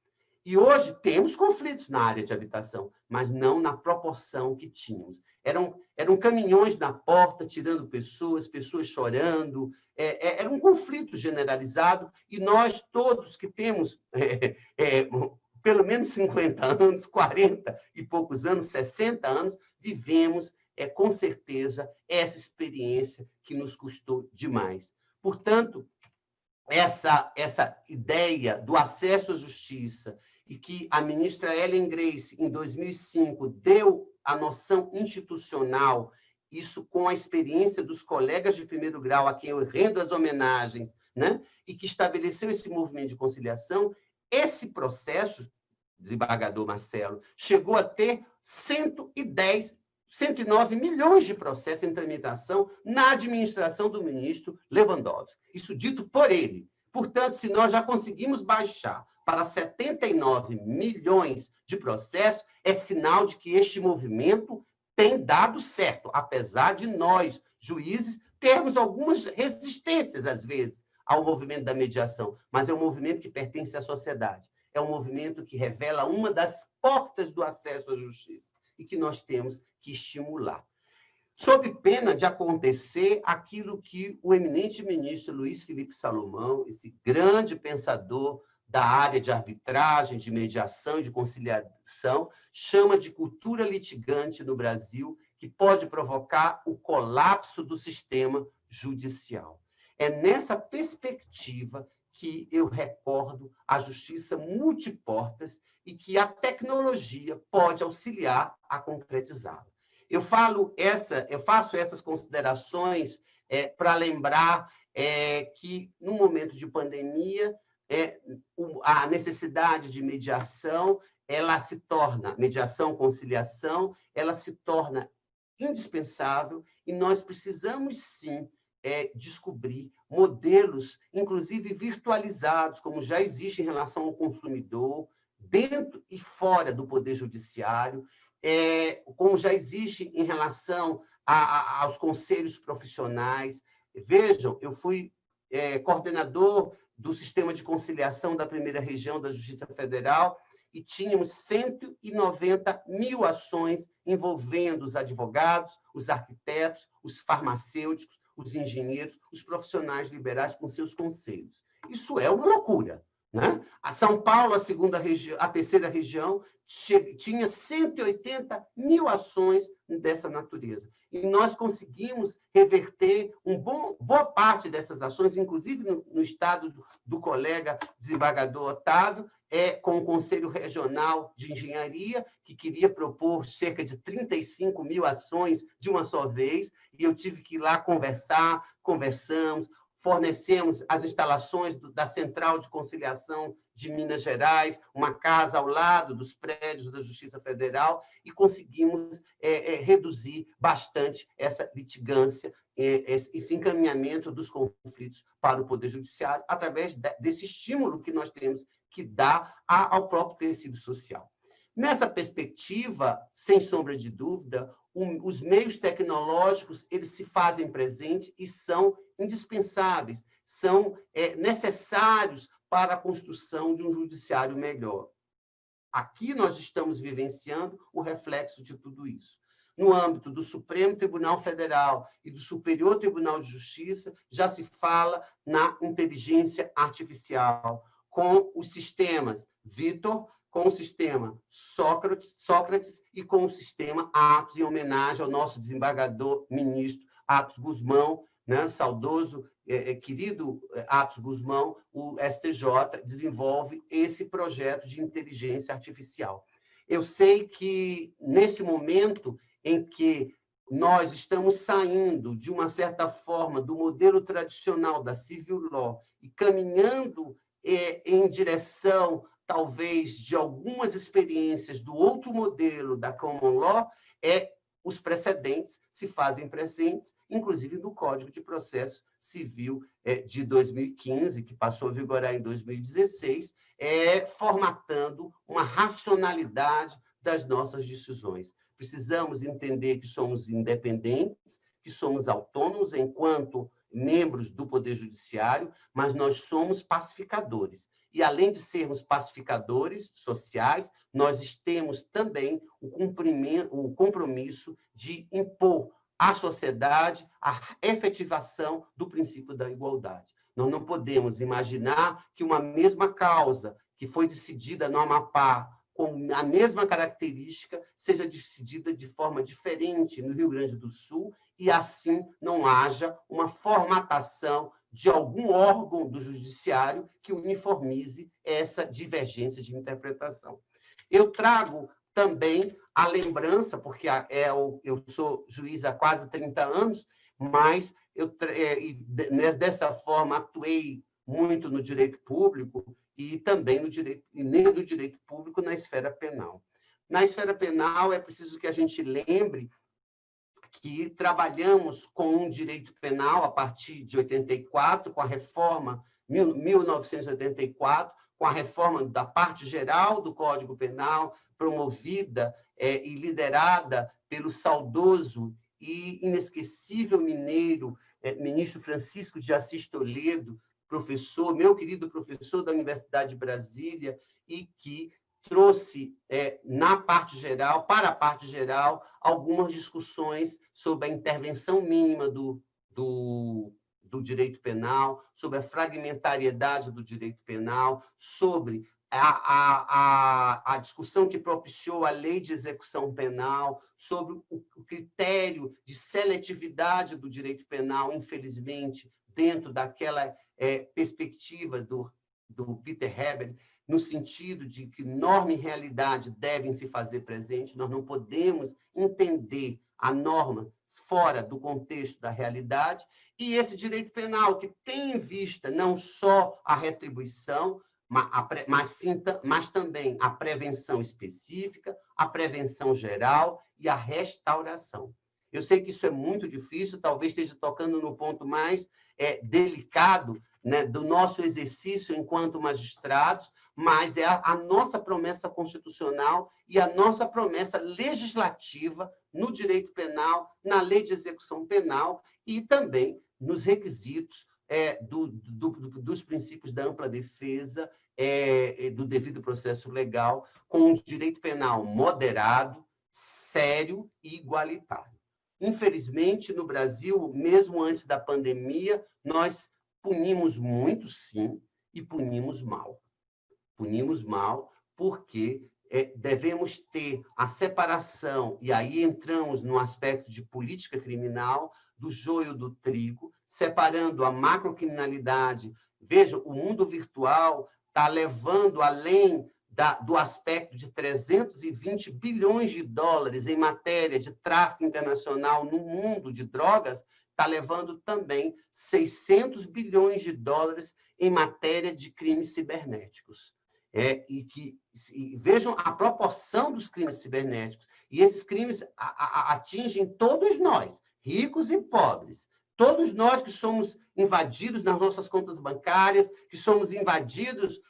E hoje temos conflitos na área de habitação, mas não na proporção que tínhamos. Eram caminhões na porta, tirando pessoas chorando. Era um conflito generalizado, e nós todos que temos pelo menos 50 anos, 40 e poucos anos, 60 anos, vivemos, com certeza, essa experiência que nos custou demais. Portanto, essa ideia do acesso à justiça, e que a ministra Ellen Grace, em 2005, deu a noção institucional, isso com a experiência dos colegas de primeiro grau, a quem eu rendo as homenagens, né? E que estabeleceu esse movimento de conciliação, esse processo, desembargador Marcelo, chegou a ter 109 milhões de processos em tramitação na administração do ministro Lewandowski. Isso dito por ele. Portanto, se nós já conseguimos baixar para 79 milhões de processos, é sinal de que este movimento tem dado certo, apesar de nós, juízes, termos algumas resistências, às vezes, ao movimento da mediação, mas é um movimento que pertence à sociedade. É um movimento que revela uma das portas do acesso à justiça e que nós temos que estimular. Sob pena de acontecer aquilo que o eminente ministro Luiz Felipe Salomão, esse grande pensador da área de arbitragem, de mediação e de conciliação, chama de cultura litigante no Brasil, que pode provocar o colapso do sistema judicial. É nessa perspectiva que eu recordo a justiça multiportas e que a tecnologia pode auxiliar a concretizá-la. Eu faço essas considerações para lembrar que, no momento de pandemia, a necessidade de mediação, conciliação, ela se torna indispensável e nós precisamos, sim, descobrir modelos, inclusive virtualizados, como já existe em relação ao consumidor, dentro e fora do Poder Judiciário, como já existe em relação aos conselhos profissionais. Vejam, eu fui coordenador do Sistema de Conciliação da Primeira Região da Justiça Federal e tínhamos 190 mil ações envolvendo os advogados, os arquitetos, os farmacêuticos, os engenheiros, os profissionais liberais com seus conselhos. Isso é uma loucura, né? A São Paulo, a terceira região, tinha 180 mil ações dessa natureza. E nós conseguimos reverter boa parte dessas ações, inclusive no estado do colega desembargador Otávio, com o Conselho Regional de Engenharia, que queria propor cerca de 35 mil ações de uma só vez, e eu tive que ir lá conversamos, fornecemos as instalações da Central de Conciliação de Minas Gerais, uma casa ao lado dos prédios da Justiça Federal, e conseguimos reduzir bastante essa litigância, esse encaminhamento dos conflitos para o Poder Judiciário, através desse estímulo que nós temos que dar ao próprio tecido social. Nessa perspectiva, sem sombra de dúvida, os meios tecnológicos eles se fazem presentes e são indispensáveis, são necessários para a construção de um judiciário melhor. Aqui nós estamos vivenciando o reflexo de tudo isso. No âmbito do Supremo Tribunal Federal e do Superior Tribunal de Justiça, já se fala na inteligência artificial, com os sistemas Vitor, com o sistema Sócrates e com o sistema Atos, em homenagem ao nosso desembargador ministro Atos Guzmão, né? Saudoso, querido Atos Guzmão, o STJ desenvolve esse projeto de inteligência artificial. Eu sei que, nesse momento em que nós estamos saindo, de uma certa forma, do modelo tradicional da civil law e caminhando em direção, talvez, de algumas experiências do outro modelo da common law, os precedentes se fazem presentes, inclusive no Código de Processo Civil de 2015, que passou a vigorar em 2016, formatando uma racionalidade das nossas decisões. Precisamos entender que somos independentes, que somos autônomos enquanto membros do Poder Judiciário, mas nós somos pacificadores. E, além de sermos pacificadores sociais, nós temos também o compromisso de impor à sociedade a efetivação do princípio da igualdade. Nós não podemos imaginar que uma mesma causa que foi decidida no Amapá com a mesma característica seja decidida de forma diferente no Rio Grande do Sul e, assim, não haja uma formatação de algum órgão do judiciário que uniformize essa divergência de interpretação. Eu trago também a lembrança, porque eu sou juiz há quase 30 anos, mas dessa forma atuei muito no direito público e também no direito público na esfera penal. Na esfera penal, é preciso que a gente lembre que trabalhamos com um direito penal a partir de 84, com a reforma 1984, com a reforma da parte geral do Código Penal, promovida e liderada pelo saudoso e inesquecível ministro Francisco de Assis Toledo, meu querido professor da Universidade de Brasília, e que trouxe para a parte geral, algumas discussões sobre a intervenção mínima do direito penal, sobre a fragmentariedade do direito penal, sobre a discussão que propiciou a lei de execução penal, sobre o critério de seletividade do direito penal, infelizmente, dentro daquela perspectiva do Peter Heber, no sentido de que norma e realidade devem se fazer presente. Nós não podemos entender a norma fora do contexto da realidade, e esse direito penal que tem em vista não só a retribuição, mas também a prevenção específica, a prevenção geral e a restauração. Eu sei que isso é muito difícil, talvez esteja tocando no ponto mais delicado, né, do nosso exercício enquanto magistrados, mas é a nossa promessa constitucional e a nossa promessa legislativa no direito penal, na lei de execução penal e também nos requisitos dos princípios da ampla defesa, do devido processo legal, com um direito penal moderado, sério e igualitário. Infelizmente, no Brasil, mesmo antes da pandemia, nós punimos muito, sim, e punimos mal. Punimos mal porque devemos ter a separação, e aí entramos no aspecto de política criminal, do joio do trigo, separando a macrocriminalidade. Veja, o mundo virtual está levando além do aspecto de 320 bilhões de dólares em matéria de tráfico internacional no mundo de drogas, está levando também 600 bilhões de dólares em matéria de crimes cibernéticos. Vejam a proporção dos crimes cibernéticos. E esses crimes atingem todos nós, ricos e pobres. Todos nós que somos invadidos nas nossas contas bancárias, que somos invadidos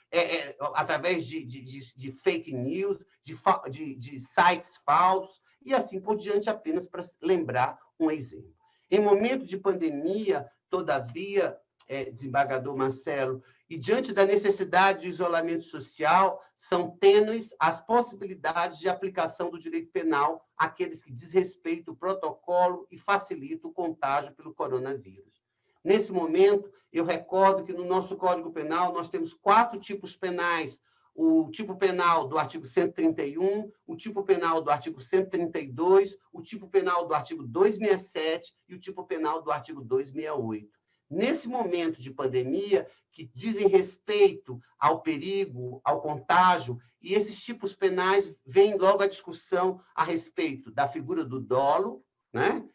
através de fake news, de sites falsos, e assim por diante, apenas para lembrar um exemplo. Em momento de pandemia, todavia, desembargador Marcelo, e diante da necessidade de isolamento social, são tênues as possibilidades de aplicação do direito penal àqueles que desrespeitam o protocolo e facilitam o contágio pelo coronavírus. Nesse momento, eu recordo que no nosso Código Penal nós temos 4 tipos penais: o tipo penal do artigo 131, o tipo penal do artigo 132, o tipo penal do artigo 267 e o tipo penal do artigo 268. Nesse momento de pandemia, que dizem respeito ao perigo, ao contágio, e esses tipos penais vêm logo à discussão a respeito da figura do dolo, né?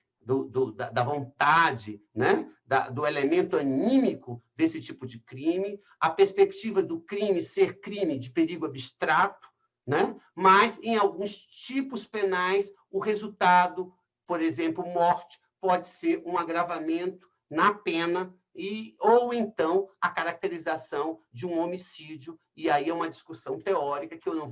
Da vontade, né? Do elemento anímico desse tipo de crime, a perspectiva do crime ser crime de perigo abstrato, né? Mas, em alguns tipos penais, o resultado, por exemplo, morte, pode ser um agravamento na pena, ou então a caracterização de um homicídio, e aí é uma discussão teórica que eu não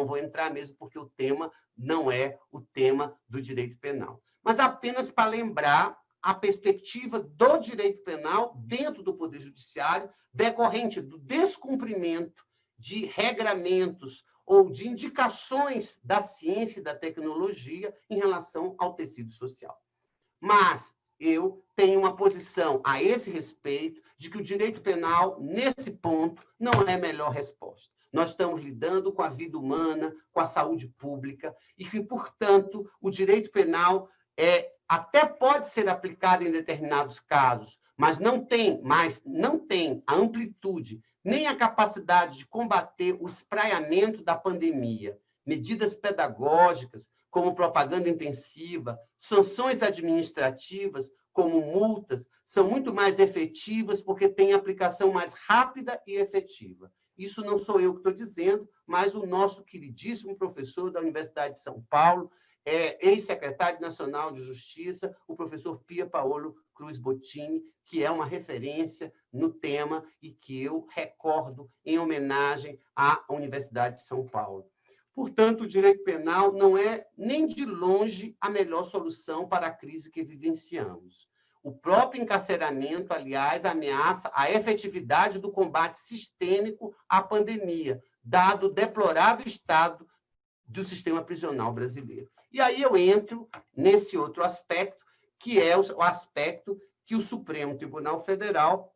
vou entrar mesmo, porque o tema não é o tema do direito penal. Mas apenas para lembrar a perspectiva do direito penal dentro do Poder Judiciário, decorrente do descumprimento de regramentos ou de indicações da ciência e da tecnologia em relação ao tecido social. Mas eu tenho uma posição a esse respeito de que o direito penal, nesse ponto, não é a melhor resposta. Nós estamos lidando com a vida humana, com a saúde pública, e que, portanto, o direito penal até pode ser aplicado em determinados casos, mas não tem a amplitude, nem a capacidade de combater o espraiamento da pandemia. Medidas pedagógicas, como propaganda intensiva, sanções administrativas, como multas, são muito mais efetivas porque têm aplicação mais rápida e efetiva. Isso não sou eu que estou dizendo, mas o nosso queridíssimo professor da Universidade de São Paulo, ex-secretário nacional de Justiça, o professor Pia Paolo Cruz Bottini, que é uma referência no tema e que eu recordo em homenagem à Universidade de São Paulo. Portanto, o direito penal não é nem de longe a melhor solução para a crise que vivenciamos. O próprio encarceramento, aliás, ameaça a efetividade do combate sistêmico à pandemia, dado o deplorável estado do sistema prisional brasileiro. E aí eu entro nesse outro aspecto, que é o aspecto que o Supremo Tribunal Federal,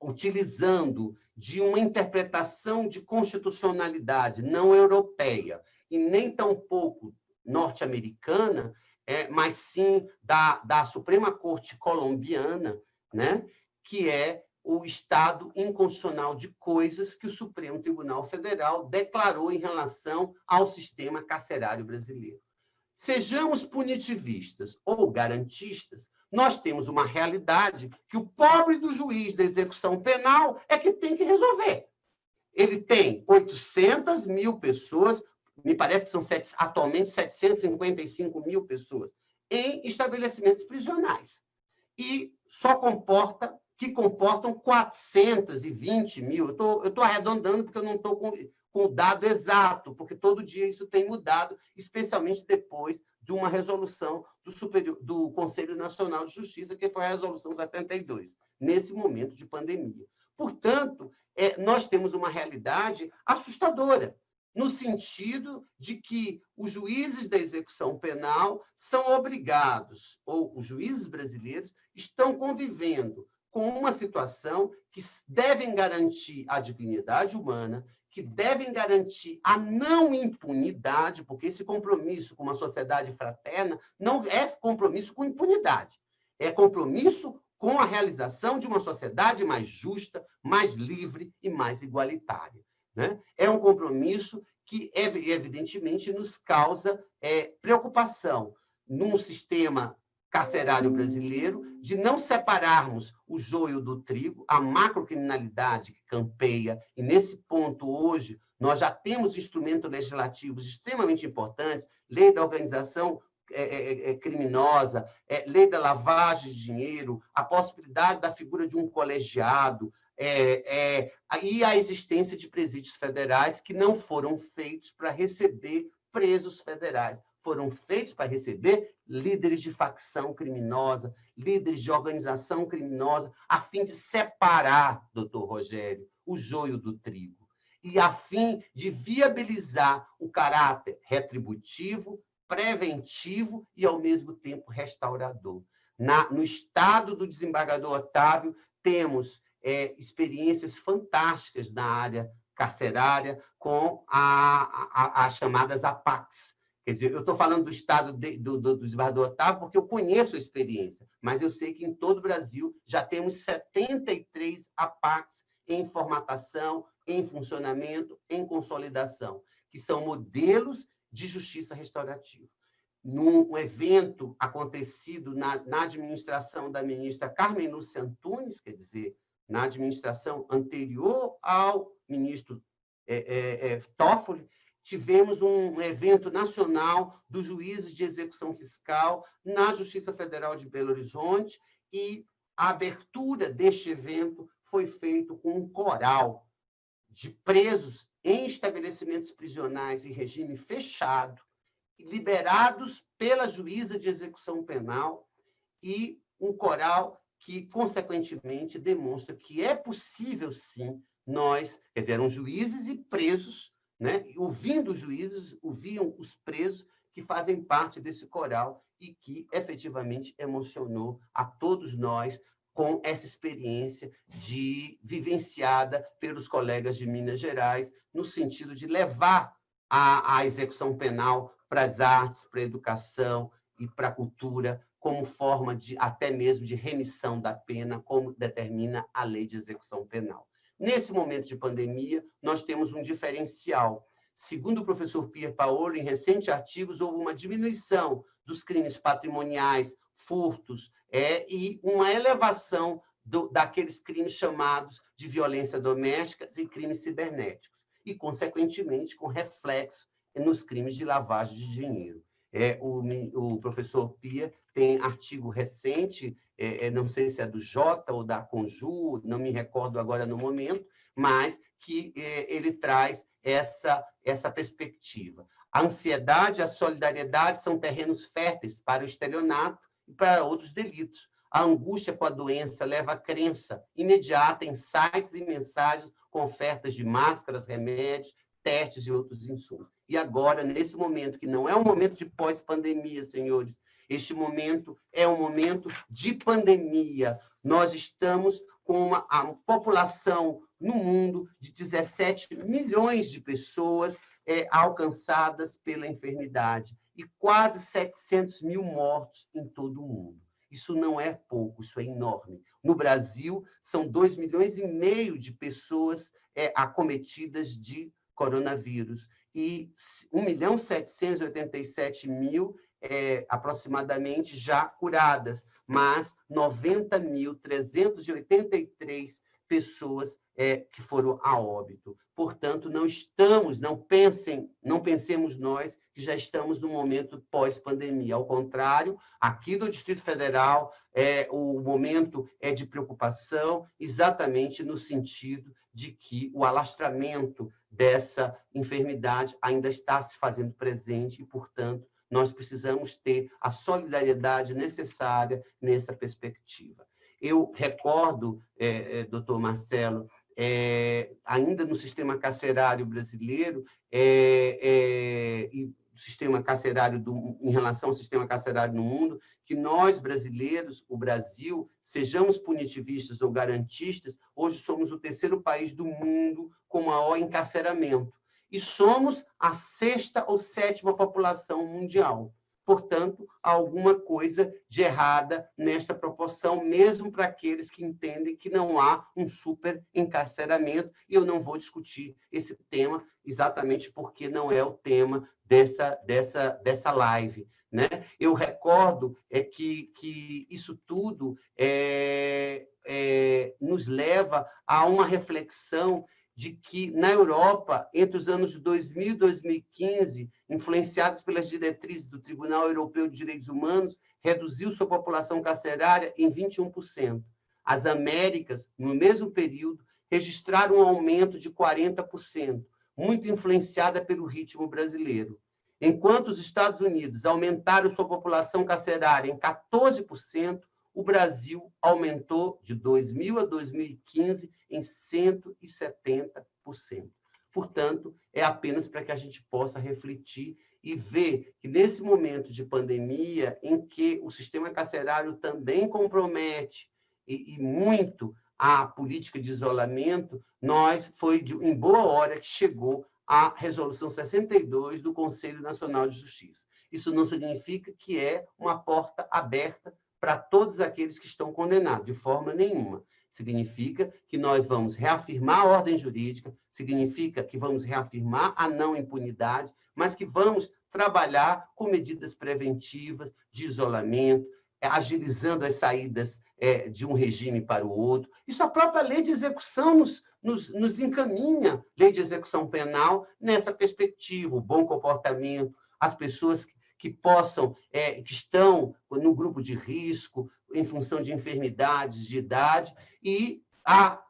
utilizando de uma interpretação de constitucionalidade não europeia e nem tampouco norte-americana, mas sim da Suprema Corte colombiana, né, que é o estado inconstitucional de coisas que o Supremo Tribunal Federal declarou em relação ao sistema carcerário brasileiro. sejamos punitivistas ou garantistas, nós temos uma realidade que o pobre do juiz da execução penal é que tem que resolver. Ele tem 800 mil pessoas, me parece que são atualmente 755 mil pessoas, em estabelecimentos prisionais. E só comportam 420 mil. Eu estou arredondando porque eu não estou com o dado exato, porque todo dia isso tem mudado, especialmente depois de uma resolução do Conselho Nacional de Justiça, que foi a Resolução 62, nesse momento de pandemia. Portanto, nós temos uma realidade assustadora, no sentido de que os juízes da execução penal são obrigados, ou os juízes brasileiros estão convivendo com uma situação que devem garantir a dignidade humana, que devem garantir a não impunidade, porque esse compromisso com uma sociedade fraterna não é compromisso com impunidade, é compromisso com a realização de uma sociedade mais justa, mais livre e mais igualitária, né? É um compromisso que, evidentemente, nos causa preocupação num sistema carcerário brasileiro, de não separarmos o joio do trigo, a macrocriminalidade que campeia, e nesse ponto, hoje, nós já temos instrumentos legislativos extremamente importantes, lei da organização criminosa, lei da lavagem de dinheiro, a possibilidade da figura de um colegiado, e a existência de presídios federais que não foram feitos para receber presos federais, foram feitos para receber líderes de facção criminosa, líderes de organização criminosa, a fim de separar, doutor Rogério, o joio do trigo, e a fim de viabilizar o caráter retributivo, preventivo e, ao mesmo tempo, restaurador. No estado do desembargador Otávio, temos experiências fantásticas na área carcerária com as chamadas APACs. Quer dizer, eu estou falando do estado do desembargador Otávio porque eu conheço a experiência, mas eu sei que em todo o Brasil já temos 73 APACs em formatação, em funcionamento, em consolidação, que são modelos de justiça restaurativa. Num evento acontecido na administração da ministra Carmen Lúcia Antunes, quer dizer, na administração anterior ao ministro Toffoli, tivemos um evento nacional dos juízes de execução fiscal na Justiça Federal de Belo Horizonte, e a abertura deste evento foi feita com um coral de presos em estabelecimentos prisionais em regime fechado, liberados pela juíza de execução penal, e um coral que, consequentemente, demonstra que é possível, sim, nós, quer dizer, eram juízes e presos, né? Ouvindo os juízes, ouviam os presos que fazem parte desse coral e que, efetivamente, emocionou a todos nós com essa experiência vivenciada pelos colegas de Minas Gerais, no sentido de levar a execução penal para as artes, para a educação e para a cultura, como forma até mesmo de remissão da pena, como determina a lei de execução penal. Nesse momento de pandemia, nós temos um diferencial. Segundo o professor Pier Paolo, em recentes artigos, houve uma diminuição dos crimes patrimoniais, furtos, e uma elevação daqueles crimes chamados de violência doméstica e crimes cibernéticos, e, consequentemente, com reflexo nos crimes de lavagem de dinheiro. O professor Pia tem artigo recente, não sei se é do Jota ou da Conju, não me recordo agora no momento, mas que ele traz essa perspectiva. A ansiedade e a solidariedade são terrenos férteis para o estelionato e para outros delitos. A angústia com a doença leva à crença imediata em sites e mensagens com ofertas de máscaras, remédios, testes e outros insumos. E agora, nesse momento, que não é um momento de pós-pandemia, senhores, este momento é um momento de pandemia. Nós estamos com a população no mundo de 17 milhões de pessoas alcançadas pela enfermidade e quase 700 mil mortos em todo o mundo. Isso não é pouco, isso é enorme. No Brasil, são 2,5 milhões de pessoas acometidas de coronavírus e 1.787.000 aproximadamente já curadas, mas 90.383 pessoas que foram a óbito. Portanto, não pensemos nós que já estamos no momento pós-pandemia. Ao contrário, aqui do Distrito Federal, o momento é de preocupação, exatamente no sentido de que o alastramento dessa enfermidade ainda está se fazendo presente e, portanto, nós precisamos ter a solidariedade necessária nessa perspectiva. Eu recordo, doutor Marcelo, ainda no sistema carcerário brasileiro, e sistema carcerário em relação ao sistema carcerário no mundo, que nós, brasileiros, o Brasil, sejamos punitivistas ou garantistas, hoje somos o terceiro país do mundo com maior encarceramento. E somos a 6ª ou 7ª população mundial. Portanto, há alguma coisa de errada nesta proporção, mesmo para aqueles que entendem que não há um super encarceramento, e eu não vou discutir esse tema exatamente porque não é o tema dessa live, né? Eu recordo que isso tudo nos leva a uma reflexão de que, na Europa, entre os anos de 2000 e 2015, influenciados pelas diretrizes do Tribunal Europeu de Direitos Humanos, reduziu sua população carcerária em 21%. As Américas, no mesmo período, registraram um aumento de 40%, muito influenciada pelo ritmo brasileiro. Enquanto os Estados Unidos aumentaram sua população carcerária em 14%, o Brasil aumentou de 2000 a 2015 em 170%. Portanto, é apenas para que a gente possa refletir e ver que, nesse momento de pandemia, em que o sistema carcerário também compromete e muito a política de isolamento, foi em boa hora que chegou a Resolução 62 do Conselho Nacional de Justiça. Isso não significa que é uma porta aberta para todos aqueles que estão condenados, de forma nenhuma. Significa que nós vamos reafirmar a ordem jurídica, significa que vamos reafirmar a não impunidade, mas que vamos trabalhar com medidas preventivas de isolamento, agilizando as saídas de um regime para o outro. Isso a própria lei de execução nos encaminha, lei de execução penal, nessa perspectiva, o bom comportamento, as pessoas que estão no grupo de risco, em função de enfermidades, de idade, e a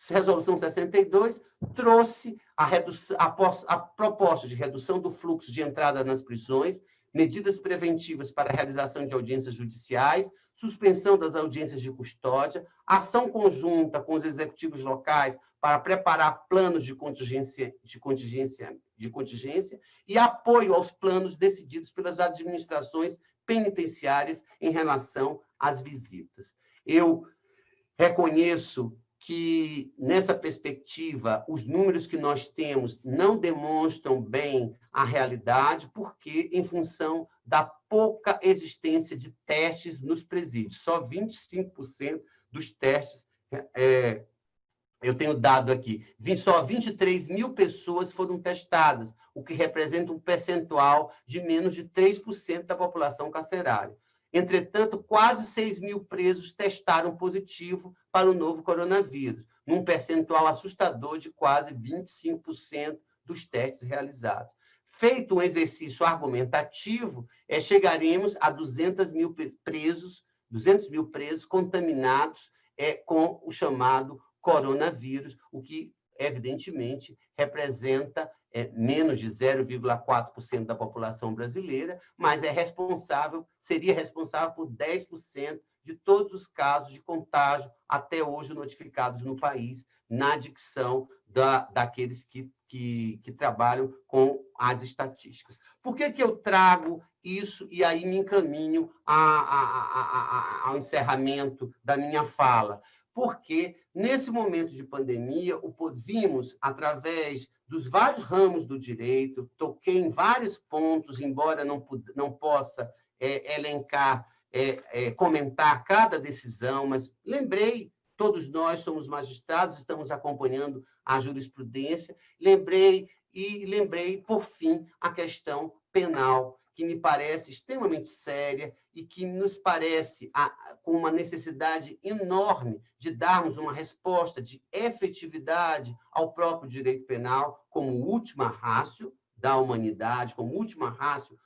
Resolução 62 trouxe a proposta de redução do fluxo de entrada nas prisões, medidas preventivas para a realização de audiências judiciais, suspensão das audiências de custódia, ação conjunta com os executivos locais para preparar planos de contingência e apoio aos planos decididos pelas administrações penitenciárias em relação às visitas. Eu reconheço que, nessa perspectiva, os números que nós temos não demonstram bem a realidade, porque, em função da pouca existência de testes nos presídios, só 25% dos testes, eu tenho dado aqui, só 23 mil pessoas foram testadas, o que representa um percentual de menos de 3% da população carcerária. Entretanto, quase 6 mil presos testaram positivo para o novo coronavírus, num percentual assustador de quase 25% dos testes realizados. Feito um exercício argumentativo, chegaremos a 200 mil presos contaminados com o chamado coronavírus, o que, evidentemente, representa menos de 0,4% da população brasileira, mas seria responsável por 10% de todos os casos de contágio até hoje notificados no país, na dicção daqueles que trabalham com as estatísticas. Por que eu trago isso e aí me encaminho ao encerramento da minha fala? Porque, nesse momento de pandemia, vimos, através dos vários ramos do direito, toquei em vários pontos, embora não possa elencar, comentar cada decisão, mas lembrei, todos nós somos magistrados, estamos acompanhando a jurisprudência, lembrei, por fim, a questão penal, que me parece extremamente séria e que nos parece com uma necessidade enorme de darmos uma resposta de efetividade ao próprio direito penal como última ratio da humanidade, como última ratio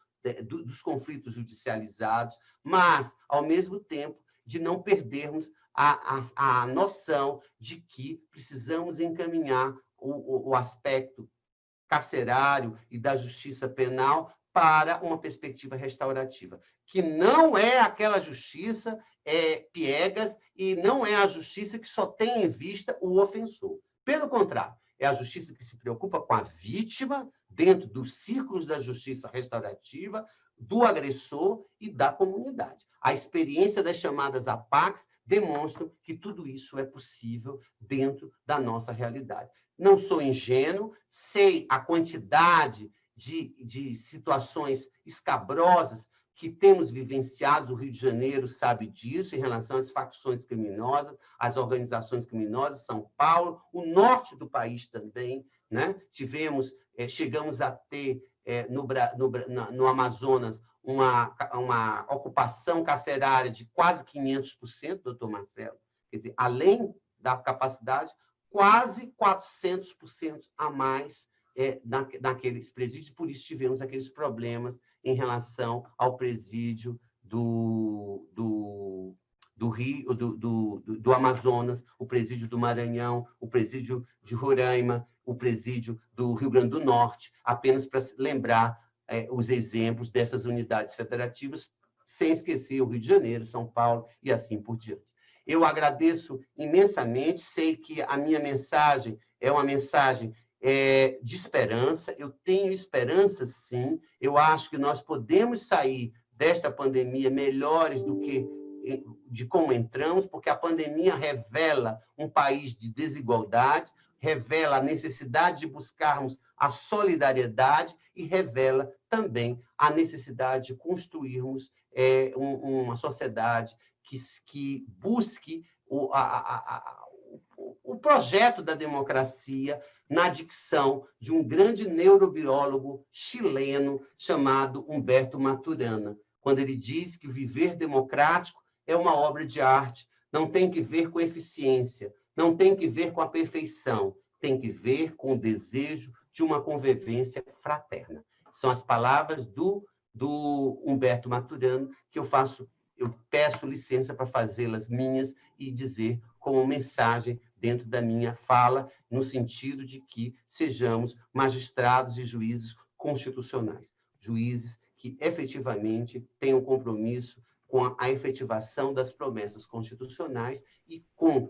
dos conflitos judicializados, mas, ao mesmo tempo, de não perdermos a noção de que precisamos encaminhar o aspecto carcerário e da justiça penal para uma perspectiva restaurativa, que não é aquela justiça piegas e não é a justiça que só tem em vista o ofensor. Pelo contrário, é a justiça que se preocupa com a vítima dentro dos círculos da justiça restaurativa, do agressor e da comunidade. A experiência das chamadas APACs demonstra que tudo isso é possível dentro da nossa realidade. Não sou ingênuo, sei a quantidade de situações escabrosas que temos vivenciado, o Rio de Janeiro sabe disso, em relação às facções criminosas, às organizações criminosas, São Paulo, o norte do país também, né? Chegamos a ter, no Amazonas, uma ocupação carcerária de quase 500%, doutor Marcelo. Quer dizer, além da capacidade, quase 400% a mais naqueles presídios, por isso tivemos aqueles problemas em relação ao presídio do Rio, do Amazonas, o presídio do Maranhão, o presídio de Roraima, o presídio do Rio Grande do Norte, apenas para lembrar os exemplos dessas unidades federativas, sem esquecer o Rio de Janeiro, São Paulo e assim por diante. Eu agradeço imensamente, sei que a minha mensagem é uma mensagem de esperança, eu tenho esperança, sim, eu acho que nós podemos sair desta pandemia melhores do que de como entramos, porque a pandemia revela um país de desigualdades, revela a necessidade de buscarmos a solidariedade e revela também a necessidade de construirmos uma sociedade que busque o projeto da democracia na dicção de um grande neurobiólogo chileno chamado Humberto Maturana, quando ele diz que o viver democrático é uma obra de arte, não tem que ver com eficiência, não tem que ver com a perfeição, tem que ver com o desejo de uma convivência fraterna. São as palavras do Humberto Maturana que eu peço licença para fazê-las minhas e dizer como mensagem dentro da minha fala, no sentido de que sejamos magistrados e juízes constitucionais, juízes que efetivamente tenham compromisso com a efetivação das promessas constitucionais e com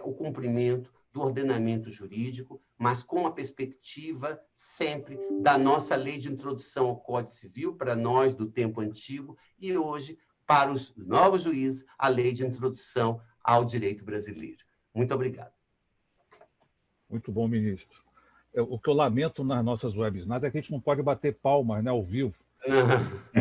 o cumprimento do ordenamento jurídico, mas com a perspectiva sempre da nossa lei de introdução ao Código Civil, para nós do tempo antigo, e hoje, para os novos juízes, a lei de introdução ao direito brasileiro. Muito obrigado. Muito bom, ministro. O que eu lamento nas nossas webinars é que a gente não pode bater palmas, né, ao vivo.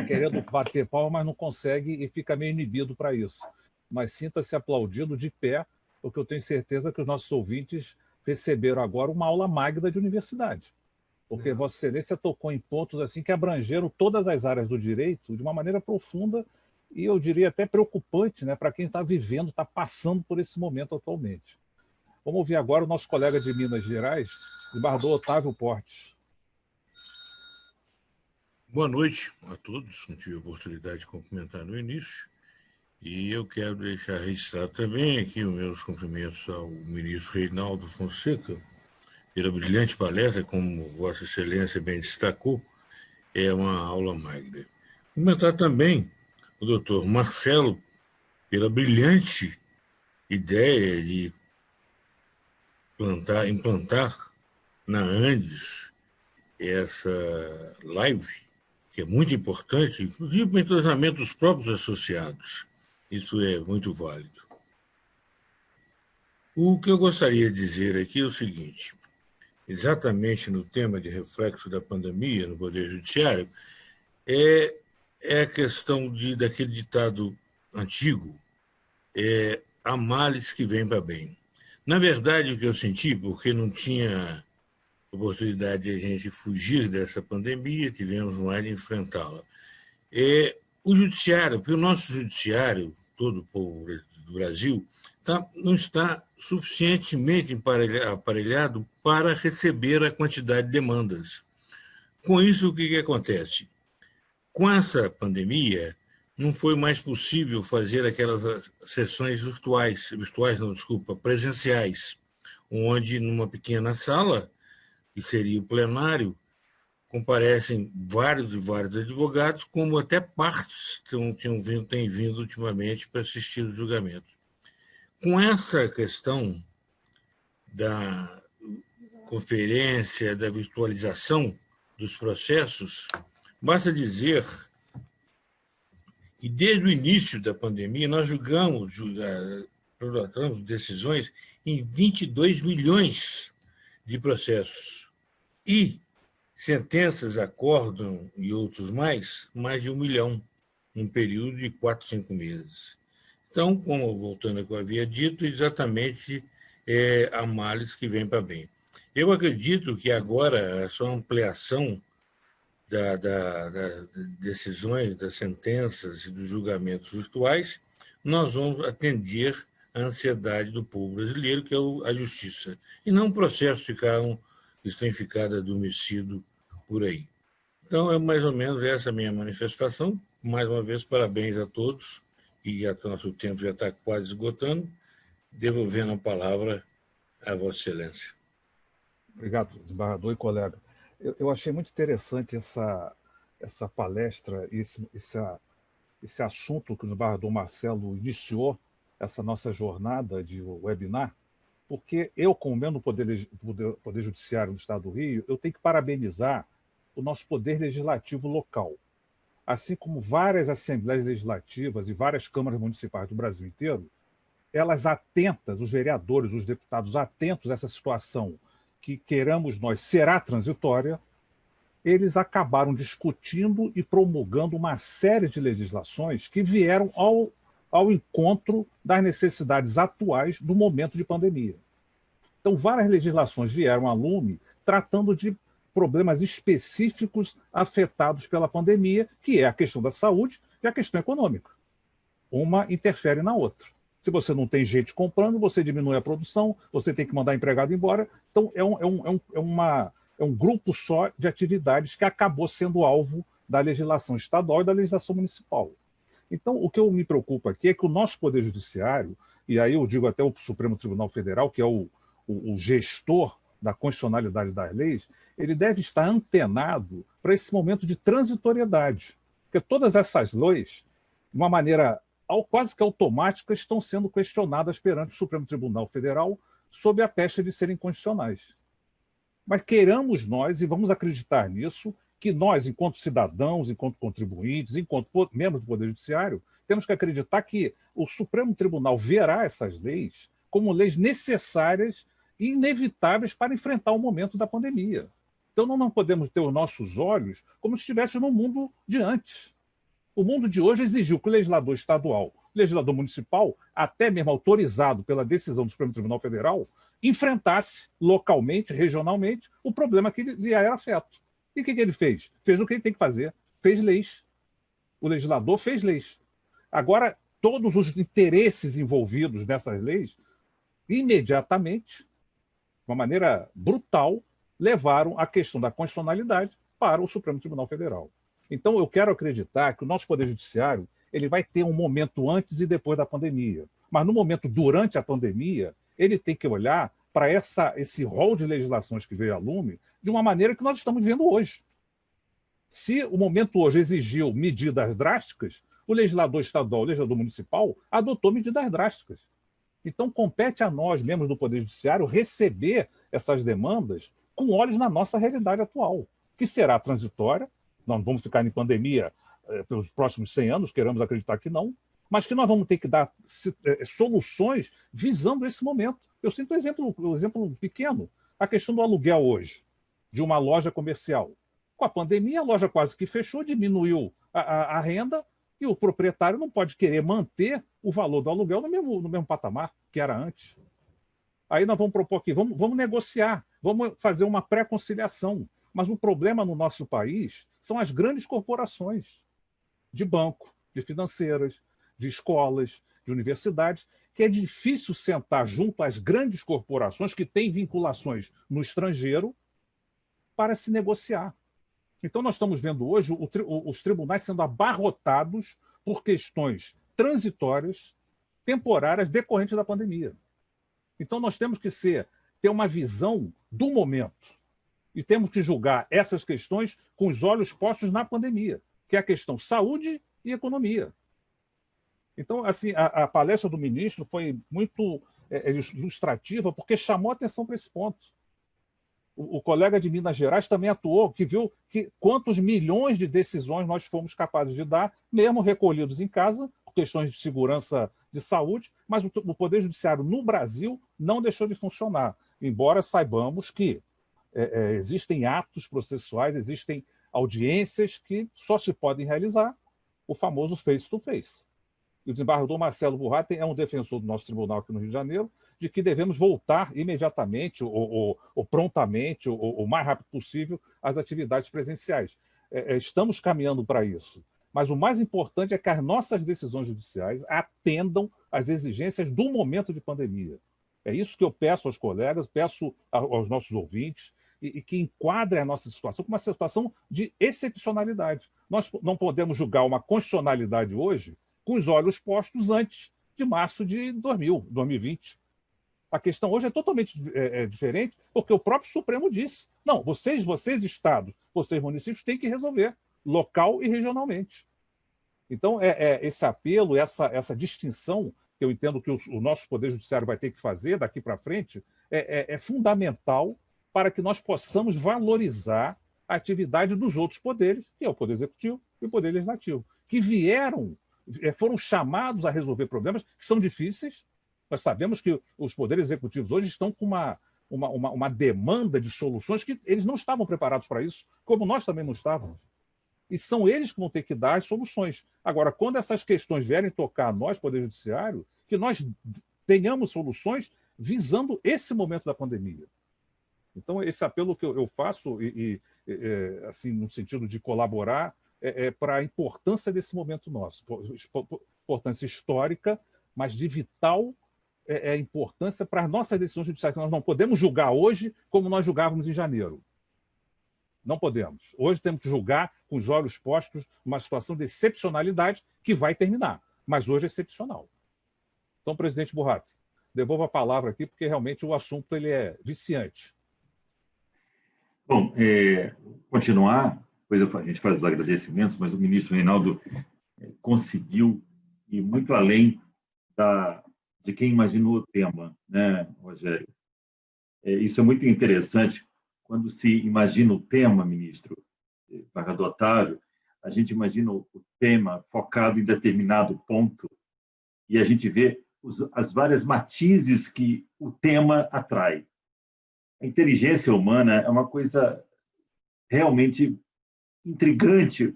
Querendo bater palmas, mas não consegue e fica meio inibido para isso. Mas sinta-se aplaudido de pé, porque eu tenho certeza que os nossos ouvintes receberam agora uma aula magna de universidade. Porque Vossa Excelência tocou em pontos assim que abrangeram todas as áreas do direito de uma maneira profunda e eu diria até preocupante, né, para quem está vivendo, está passando por esse momento atualmente. Vamos ouvir agora o nosso colega de Minas Gerais, desembargador Otávio Portes. Boa noite a todos, não tive a oportunidade de cumprimentar no início, e eu quero deixar registrado também aqui os meus cumprimentos ao ministro Reinaldo Fonseca, pela brilhante palestra, como Vossa Excelência bem destacou, é uma aula magna. Cumprimentar também o doutor Marcelo pela brilhante ideia de implantar na Andes essa live, que é muito importante, inclusive para o entrosamento dos próprios associados. Isso é muito válido. O que eu gostaria de dizer aqui é o seguinte: exatamente no tema de reflexo da pandemia no Poder Judiciário, é a questão daquele ditado antigo, há males que vêm para bem. Na verdade, o que eu senti, porque não tinha oportunidade de a gente fugir dessa pandemia, tivemos mais de enfrentá-la. O judiciário, porque o nosso judiciário, todo o povo do Brasil, não está suficientemente aparelhado para receber a quantidade de demandas. Com isso, o que acontece? Com essa pandemia, não foi mais possível fazer aquelas sessões presenciais, onde numa pequena sala, que seria o plenário, comparecem vários e vários advogados, como até partes têm vindo ultimamente para assistir o julgamento. Com essa questão da conferência, da virtualização dos processos, basta dizer que desde o início da pandemia nós julgamos decisões em 22 milhões de processos e sentenças, acórdão e outros mais de 1 milhão, num período de 4, 5 meses. Então, voltando ao que eu havia dito, exatamente há males que vêm para bem. Eu acredito que agora a sua ampliação das decisões, das sentenças e dos julgamentos virtuais, nós vamos atender à ansiedade do povo brasileiro, que é a justiça, e não um processo que tem ficado adormecido por aí. Então, é mais ou menos essa a minha manifestação. Mais uma vez, parabéns a todos, e o nosso tempo já está quase esgotando, devolvendo a palavra a Vossa Excelência. Obrigado, desembargador e colega. Eu achei muito interessante essa palestra, esse assunto que o desembargador Marcelo iniciou, essa nossa jornada de webinar, porque eu, como membro do Poder Judiciário do Estado do Rio, eu tenho que parabenizar o nosso Poder Legislativo local. Assim como várias assembleias legislativas e várias câmaras municipais do Brasil inteiro, elas atentas, os vereadores, os deputados atentos a essa situação que, queiramos nós, será transitória, eles acabaram discutindo e promulgando uma série de legislações que vieram ao encontro das necessidades atuais do momento de pandemia. Então, várias legislações vieram a lume tratando de problemas específicos afetados pela pandemia, que é a questão da saúde e a questão econômica. Uma interfere na outra. Se você não tem gente comprando, você diminui a produção, você tem que mandar empregado embora. Então, é um grupo só de atividades que acabou sendo alvo da legislação estadual e da legislação municipal. Então, o que eu me preocupo aqui é que o nosso Poder Judiciário, e aí eu digo até o Supremo Tribunal Federal, que é o gestor da constitucionalidade das leis, ele deve estar antenado para esse momento de transitoriedade. Porque todas essas leis, de uma maneira quase que automática, estão sendo questionadas perante o Supremo Tribunal Federal sob a pecha de serem constitucionais. Mas queiramos nós, e vamos acreditar nisso, que nós, enquanto cidadãos, enquanto contribuintes, enquanto membros do Poder Judiciário, temos que acreditar que o Supremo Tribunal verá essas leis como leis necessárias e inevitáveis para enfrentar o momento da pandemia. Então, não podemos ter os nossos olhos como se estivéssemos no mundo de antes. O mundo de hoje exigiu que o legislador estadual, o legislador municipal, até mesmo autorizado pela decisão do Supremo Tribunal Federal, enfrentasse localmente, regionalmente, o problema que lhe era afeto. E o que ele fez? Fez o que ele tem que fazer. Fez leis. O legislador fez leis. Agora, todos os interesses envolvidos nessas leis, imediatamente, de uma maneira brutal, levaram a questão da constitucionalidade para o Supremo Tribunal Federal. Então, eu quero acreditar que o nosso Poder Judiciário ele vai ter um momento antes e depois da pandemia. Mas no momento durante a pandemia, ele tem que olhar para esse rol de legislações que veio a lume de uma maneira que nós estamos vendo hoje. Se o momento hoje exigiu medidas drásticas, o legislador estadual, o legislador municipal, adotou medidas drásticas. Então, compete a nós, membros do Poder Judiciário, receber essas demandas com olhos na nossa realidade atual, que será transitória. Nós vamos ficar em pandemia pelos próximos 100 anos, queremos acreditar que não, mas que nós vamos ter que dar soluções visando esse momento. Eu sinto um exemplo pequeno, a questão do aluguel hoje, de uma loja comercial. Com a pandemia, a loja quase que fechou, diminuiu a renda, e o proprietário não pode querer manter o valor do aluguel no mesmo patamar que era antes. Aí nós vamos propor aqui, vamos negociar, vamos fazer uma pré-conciliação. Mas o problema no nosso país são as grandes corporações de banco, de financeiras, de escolas, de universidades, que é difícil sentar junto às grandes corporações que têm vinculações no estrangeiro para se negociar. Então, nós estamos vendo hoje os tribunais sendo abarrotados por questões transitórias, temporárias, decorrentes da pandemia. Então, nós temos que ter uma visão do momento e temos que julgar essas questões com os olhos postos na pandemia, que é a questão saúde e economia. Então, assim, a palestra do ministro foi muito ilustrativa, porque chamou atenção para esse ponto. O colega de Minas Gerais também atuou, que viu que quantos milhões de decisões nós fomos capazes de dar, mesmo recolhidos em casa, por questões de segurança de saúde, mas o Poder Judiciário no Brasil não deixou de funcionar, embora saibamos que existem atos processuais, existem audiências que só se podem realizar o famoso face-to-face. E o desembargador Marcelo Burrat é um defensor do nosso tribunal aqui no Rio de Janeiro, de que devemos voltar imediatamente ou prontamente, ou o mais rápido possível, às atividades presenciais. Estamos caminhando para isso. Mas o mais importante é que as nossas decisões judiciais atendam às exigências do momento de pandemia. É isso que eu peço aos colegas, peço aos nossos ouvintes, e que enquadrem a nossa situação como uma situação de excepcionalidade. Nós não podemos julgar uma constitucionalidade hoje com os olhos postos antes de março de 2020. A questão hoje é totalmente diferente, porque o próprio Supremo disse, não, vocês estados, vocês municípios têm que resolver, local e regionalmente. Então, esse apelo, essa distinção, que eu entendo que o nosso Poder Judiciário vai ter que fazer daqui para frente, é fundamental para que nós possamos valorizar a atividade dos outros poderes, que é o Poder Executivo e o Poder Legislativo, que foram chamados a resolver problemas que são difíceis. Nós sabemos que os poderes executivos hoje estão com uma demanda de soluções que eles não estavam preparados para isso, como nós também não estávamos. E são eles que vão ter que dar as soluções. Agora, quando essas questões vierem tocar a nós, Poder Judiciário, que nós tenhamos soluções visando esse momento da pandemia. Então, esse apelo que eu faço, assim, no sentido de colaborar, para a importância desse momento nosso, importância histórica, mas de vital importância para as nossas decisões judiciais. Nós não podemos julgar hoje como nós julgávamos em janeiro. Não podemos. Hoje temos que julgar com os olhos postos uma situação de excepcionalidade que vai terminar, mas hoje é excepcional. Então, presidente Burrat, devolvo a palavra aqui, porque realmente o assunto ele é viciante. Bom, continuar, depois a gente faz os agradecimentos, mas o ministro Reinaldo conseguiu ir muito além de quem imaginou o tema, né, Rogério? Isso é muito interessante. Quando se imagina o tema, ministro Desembargador Otávio, a gente imagina o tema focado em determinado ponto e a gente vê as várias matizes que o tema atrai. A inteligência humana é uma coisa realmente intrigante,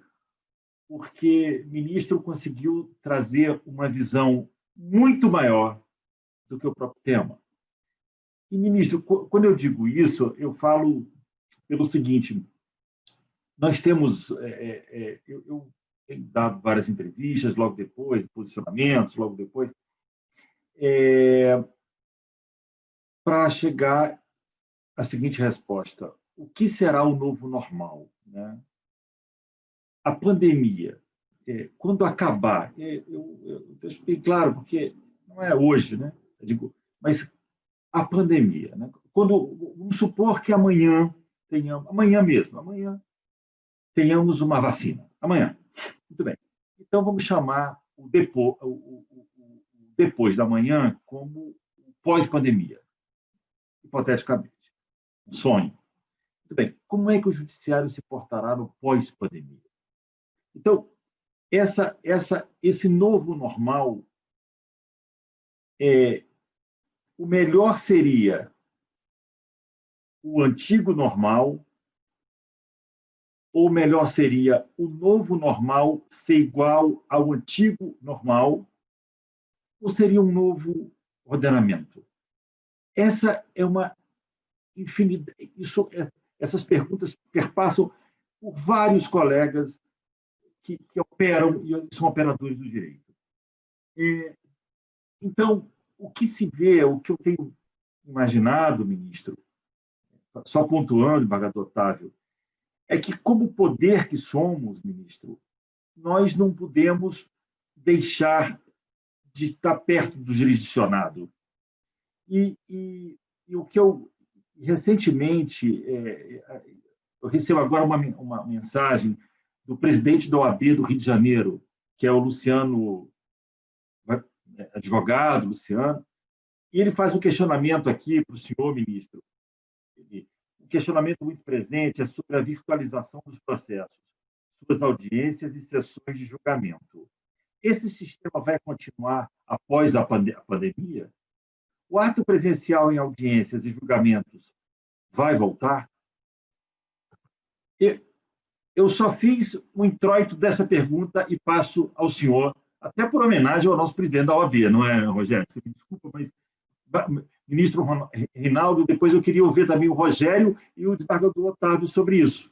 porque o ministro conseguiu trazer uma visão muito maior do que o próprio tema. E, ministro, quando eu digo isso, eu falo pelo seguinte, nós temos, eu tenho dado várias entrevistas, logo depois, posicionamentos, logo depois, para chegar à seguinte resposta: o que será o novo normal, né? A pandemia, quando acabar, eu deixo bem claro, porque não é hoje, né? Eu digo, mas a pandemia, né? Vamos supor que amanhã tenhamos uma vacina. Amanhã. Muito bem. Então, vamos chamar o depois da manhã como pós-pandemia, hipoteticamente. Um sonho. Muito bem. Como é que o judiciário se portará no pós-pandemia? Então, esse novo normal, o melhor seria o antigo normal, ou melhor seria o novo normal ser igual ao antigo normal, ou seria um novo ordenamento? Essa é uma infinidade. Essas perguntas perpassam por vários colegas que operam e são operadores do direito. Então, o que se vê, o que eu tenho imaginado, ministro, só pontuando, embargador Otávio, é que, como poder que somos, ministro, nós não podemos deixar de estar perto do jurisdicionado. E o que eu, recentemente, eu recebo agora uma mensagem do presidente da OAB do Rio de Janeiro, que é o Luciano, advogado Luciano, e ele faz um questionamento aqui para o senhor, ministro. Um questionamento muito presente é sobre a virtualização dos processos, suas audiências e sessões de julgamento. Esse sistema vai continuar após a pandemia? O ato presencial em audiências e julgamentos vai voltar? Eu só fiz um introito dessa pergunta e passo ao senhor, até por homenagem ao nosso presidente da OAB, não é, Rogério? Você me desculpa, mas ministro Reinaldo, depois eu queria ouvir também o Rogério e o desembargador Otávio sobre isso.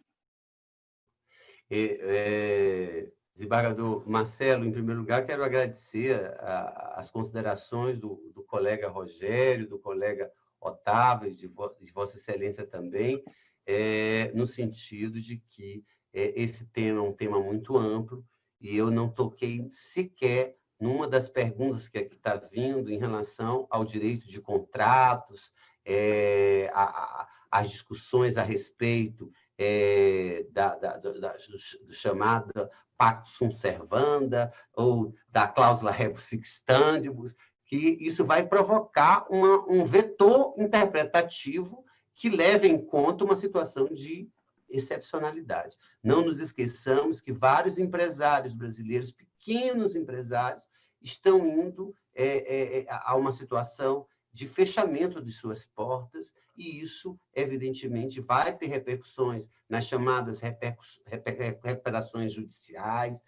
Desembargador Marcelo, em primeiro lugar, quero agradecer as considerações do colega Rogério, do colega Otávio, de Vossa Excelência também, no sentido de que esse tema é um tema muito amplo e eu não toquei sequer numa das perguntas que aqui está vindo em relação ao direito de contratos, as discussões a respeito do chamado Pacto Sunt Servanda ou da cláusula rebus sic stantibus, que isso vai provocar um vetor interpretativo que leve em conta uma situação de excepcionalidade. Não nos esqueçamos que vários empresários brasileiros, pequenos empresários, estão indo a uma situação de fechamento de suas portas, e isso, evidentemente, vai ter repercussões nas chamadas recuperações judiciais,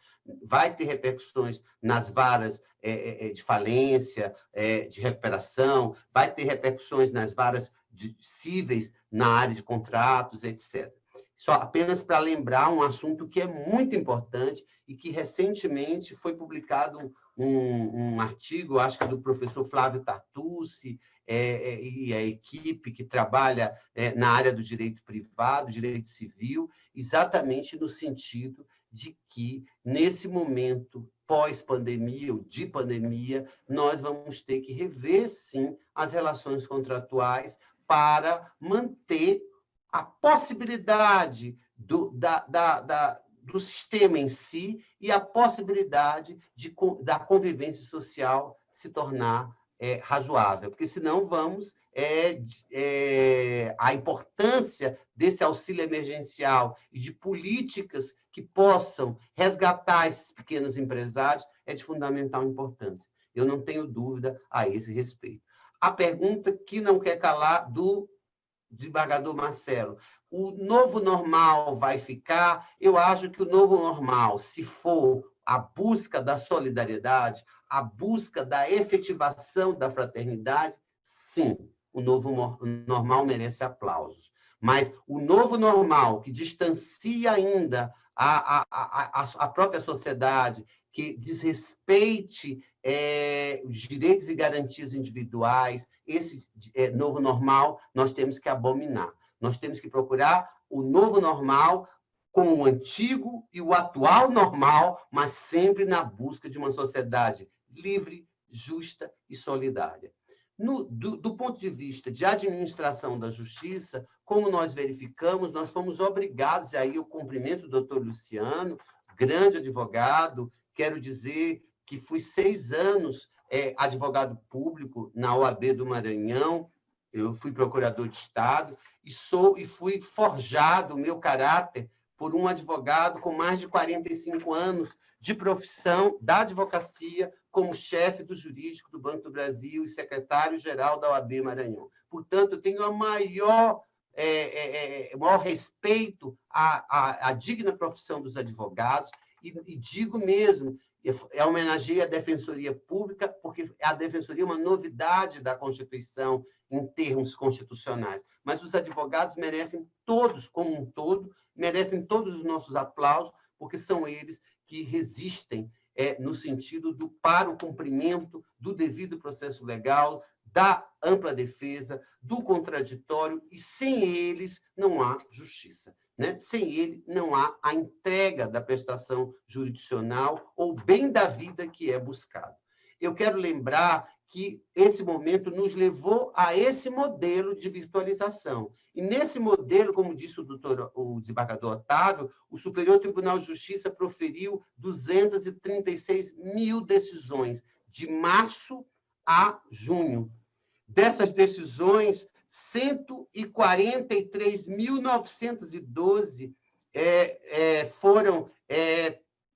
vai ter repercussões nas varas de falência, de recuperação, vai ter repercussões nas varas cíveis na área de contratos, etc. Só apenas para lembrar um assunto que é muito importante e que recentemente foi publicado um artigo, acho que do professor Flávio Tartucci, e a equipe que trabalha na área do direito privado, direito civil, exatamente no sentido de que, nesse momento pós-pandemia ou de pandemia, nós vamos ter que rever, sim, as relações contratuais para manter a possibilidade do sistema em si e a possibilidade da convivência social se tornar razoável, porque senão vamos a importância desse auxílio emergencial e de políticas que possam resgatar esses pequenos empresários é de fundamental importância. Eu não tenho dúvida a esse respeito. A pergunta que não quer calar do desembargador Marcelo: o novo normal vai ficar? Eu acho que o novo normal, se for a busca da solidariedade, a busca da efetivação da fraternidade, sim, o novo normal merece aplausos. Mas o novo normal, que distancia ainda a própria sociedade, que desrespeite os direitos e garantias individuais, esse novo normal nós temos que abominar. Nós temos que procurar o novo normal com o antigo e o atual normal, mas sempre na busca de uma sociedade livre, justa e solidária. Do ponto de vista de administração da justiça, como nós verificamos, nós fomos obrigados, e aí eu cumprimento o doutor Luciano, grande advogado, quero dizer que fui 6 anos advogado público na OAB do Maranhão, eu fui procurador de Estado, e fui forjado o meu caráter por um advogado com mais de 45 anos de profissão da advocacia, como chefe do jurídico do Banco do Brasil e secretário-geral da OAB Maranhão. Portanto, eu tenho o maior respeito à digna profissão dos advogados e digo mesmo, homenageei a Defensoria Pública, porque a Defensoria é uma novidade da Constituição em termos constitucionais, mas os advogados merecem todos, como um todo, merecem todos os nossos aplausos, porque são eles que resistem no sentido para o cumprimento do devido processo legal, da ampla defesa, do contraditório, e sem eles não há justiça. Né? Sem ele não há a entrega da prestação jurisdicional ou bem da vida que é buscado. Eu quero lembrar que esse momento nos levou a esse modelo de virtualização. E nesse modelo, como disse o desembargador Otávio, o Superior Tribunal de Justiça proferiu 236 mil decisões, de março a junho. Dessas decisões, 143.912 foram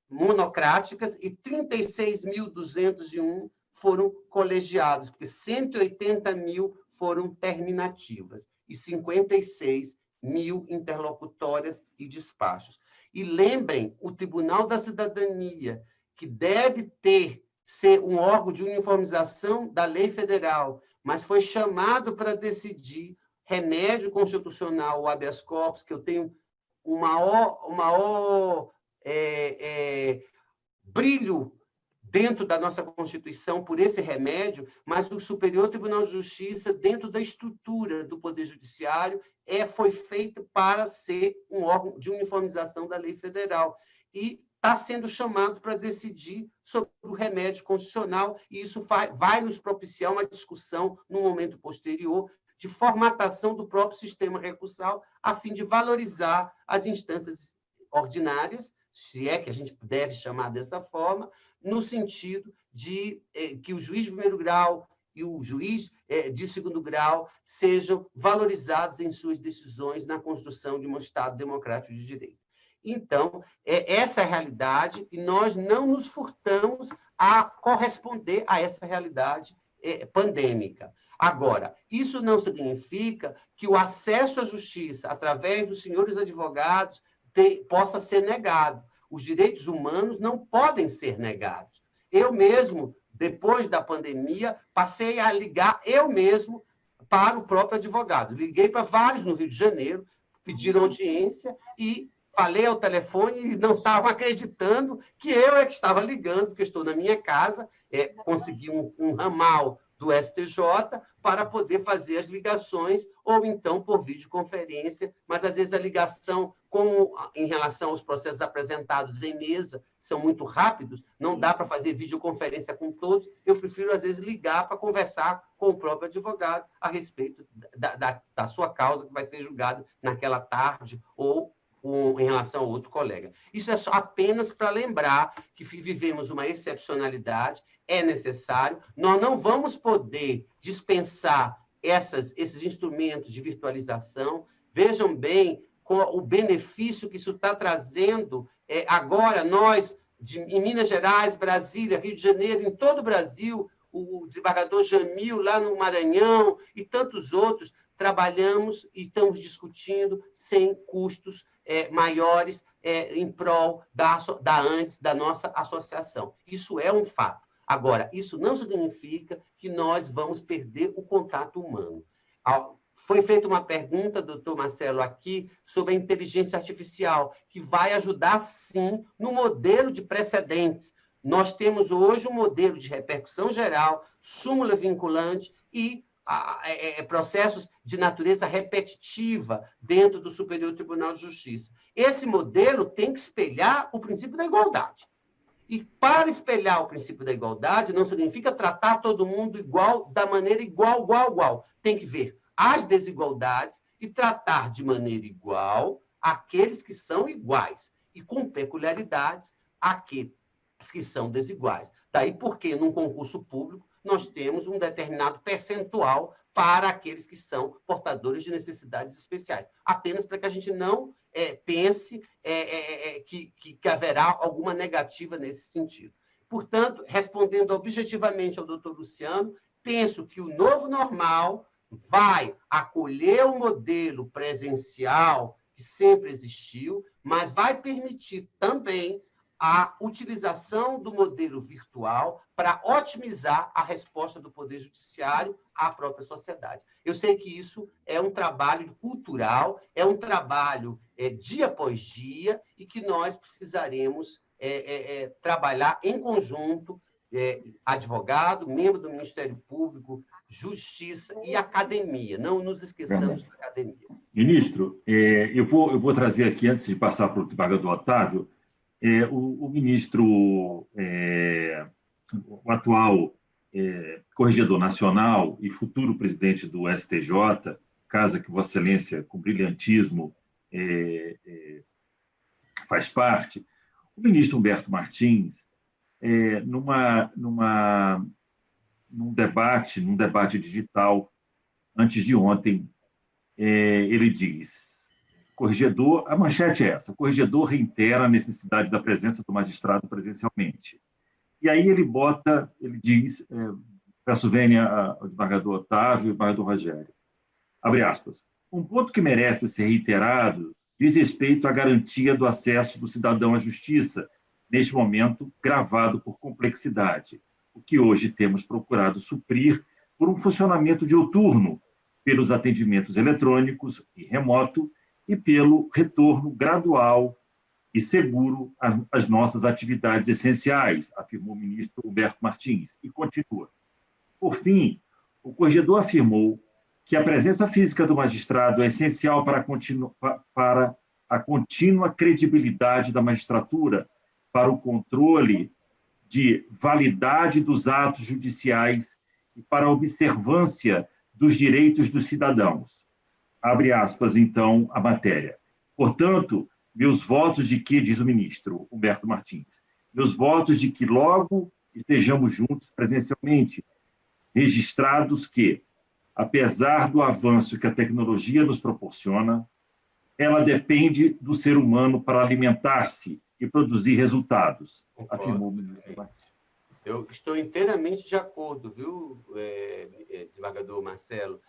monocráticas e 36.201 foram colegiadas, porque 180 mil foram terminativas e 56 mil interlocutórias e despachos. E lembrem, o Tribunal da Cidadania, que deve ser um órgão de uniformização da lei federal, mas foi chamado para decidir remédio constitucional, o habeas corpus, que eu tenho o maior brilho dentro da nossa Constituição por esse remédio, mas o Superior Tribunal de Justiça, dentro da estrutura do Poder Judiciário, foi feito para ser um órgão de uniformização da lei federal. E está sendo chamado para decidir sobre o remédio constitucional, e isso vai nos propiciar uma discussão, no momento posterior, de formatação do próprio sistema recursal, a fim de valorizar as instâncias ordinárias, se é que a gente deve chamar dessa forma, no sentido de que o juiz de primeiro grau e o juiz de segundo grau sejam valorizados em suas decisões na construção de um Estado democrático de direito. Então, essa é a realidade, e nós não nos furtamos a corresponder a essa realidade pandêmica. Agora, isso não significa que o acesso à justiça, através dos senhores advogados, possa ser negado. Os direitos humanos não podem ser negados. Eu mesmo, depois da pandemia, passei a ligar eu mesmo para o próprio advogado. Liguei para vários no Rio de Janeiro, pediram audiência e falei ao telefone e não estavam acreditando que eu é que estava ligando, porque estou na minha casa, consegui um ramal do STJ para poder fazer as ligações, ou então por videoconferência, mas às vezes a ligação, como em relação aos processos apresentados em mesa, são muito rápidos, não dá para fazer videoconferência com todos, eu prefiro às vezes ligar para conversar com o próprio advogado a respeito da sua causa que vai ser julgada naquela tarde, ou em relação a outro colega. Isso é só apenas para lembrar que vivemos uma excepcionalidade, é necessário, nós não vamos poder dispensar esses instrumentos de virtualização. Vejam bem o benefício que isso está trazendo. Agora, nós, em Minas Gerais, Brasília, Rio de Janeiro, em todo o Brasil, o desembargador Jamil, lá no Maranhão, e tantos outros, trabalhamos e estamos discutindo sem custos maiores em prol da nossa associação. Isso é um fato. Agora, isso não significa que nós vamos perder o contato humano. Foi feita uma pergunta, doutor Marcelo, aqui, sobre a inteligência artificial, que vai ajudar, sim, no modelo de precedentes. Nós temos hoje um modelo de repercussão geral, súmula vinculante e processos de natureza repetitiva dentro do Superior Tribunal de Justiça. Esse modelo tem que espelhar o princípio da igualdade. E para espelhar o princípio da igualdade, não significa tratar todo mundo igual, da maneira igual. Tem que ver as desigualdades e tratar de maneira igual aqueles que são iguais e com peculiaridades aqueles que são desiguais. Daí porque, num concurso público, nós temos um determinado percentual para aqueles que são portadores de necessidades especiais. Apenas para que a gente não pense que haverá alguma negativa nesse sentido. Portanto, respondendo objetivamente ao doutor Luciano, penso que o novo normal vai acolher o modelo presencial que sempre existiu, mas vai permitir também a utilização do modelo virtual para otimizar a resposta do Poder Judiciário à própria sociedade. Eu sei que isso é um trabalho cultural, é um trabalho dia após dia, e que nós precisaremos trabalhar em conjunto, advogado, membro do Ministério Público, Justiça e academia. Não nos esqueçamos da academia. Ministro, eu vou trazer aqui, antes de passar para o desembargador Otávio, o ministro, o atual corregedor nacional e futuro presidente do STJ, casa que Vossa Excelência, com brilhantismo, faz parte, o ministro Humberto Martins, num debate digital, antes de ontem, ele diz: corregedor, a manchete é essa: corregedor reitera a necessidade da presença do magistrado presencialmente. E aí ele diz, peço vênia ao desembargador Otávio e ao desembargador Rogério, abre aspas, um ponto que merece ser reiterado diz respeito à garantia do acesso do cidadão à justiça, neste momento gravado por complexidade, o que hoje temos procurado suprir por um funcionamento diuturno, pelos atendimentos eletrônicos e remoto, e pelo retorno gradual e seguro às nossas atividades essenciais, afirmou o ministro Humberto Martins, e continua. Por fim, o corregedor afirmou que a presença física do magistrado é essencial para a contínua credibilidade da magistratura, para o controle de validade dos atos judiciais e para a observância dos direitos dos cidadãos. Abre aspas, então, a matéria. Portanto, meus votos de que, diz o ministro Humberto Martins, meus votos de que logo estejamos juntos presencialmente, registrados que, apesar do avanço que a tecnologia nos proporciona, ela depende do ser humano para alimentar-se e produzir resultados, afirmou o ministro Martins. Eu estou inteiramente de acordo, viu, desembargador Marcelo?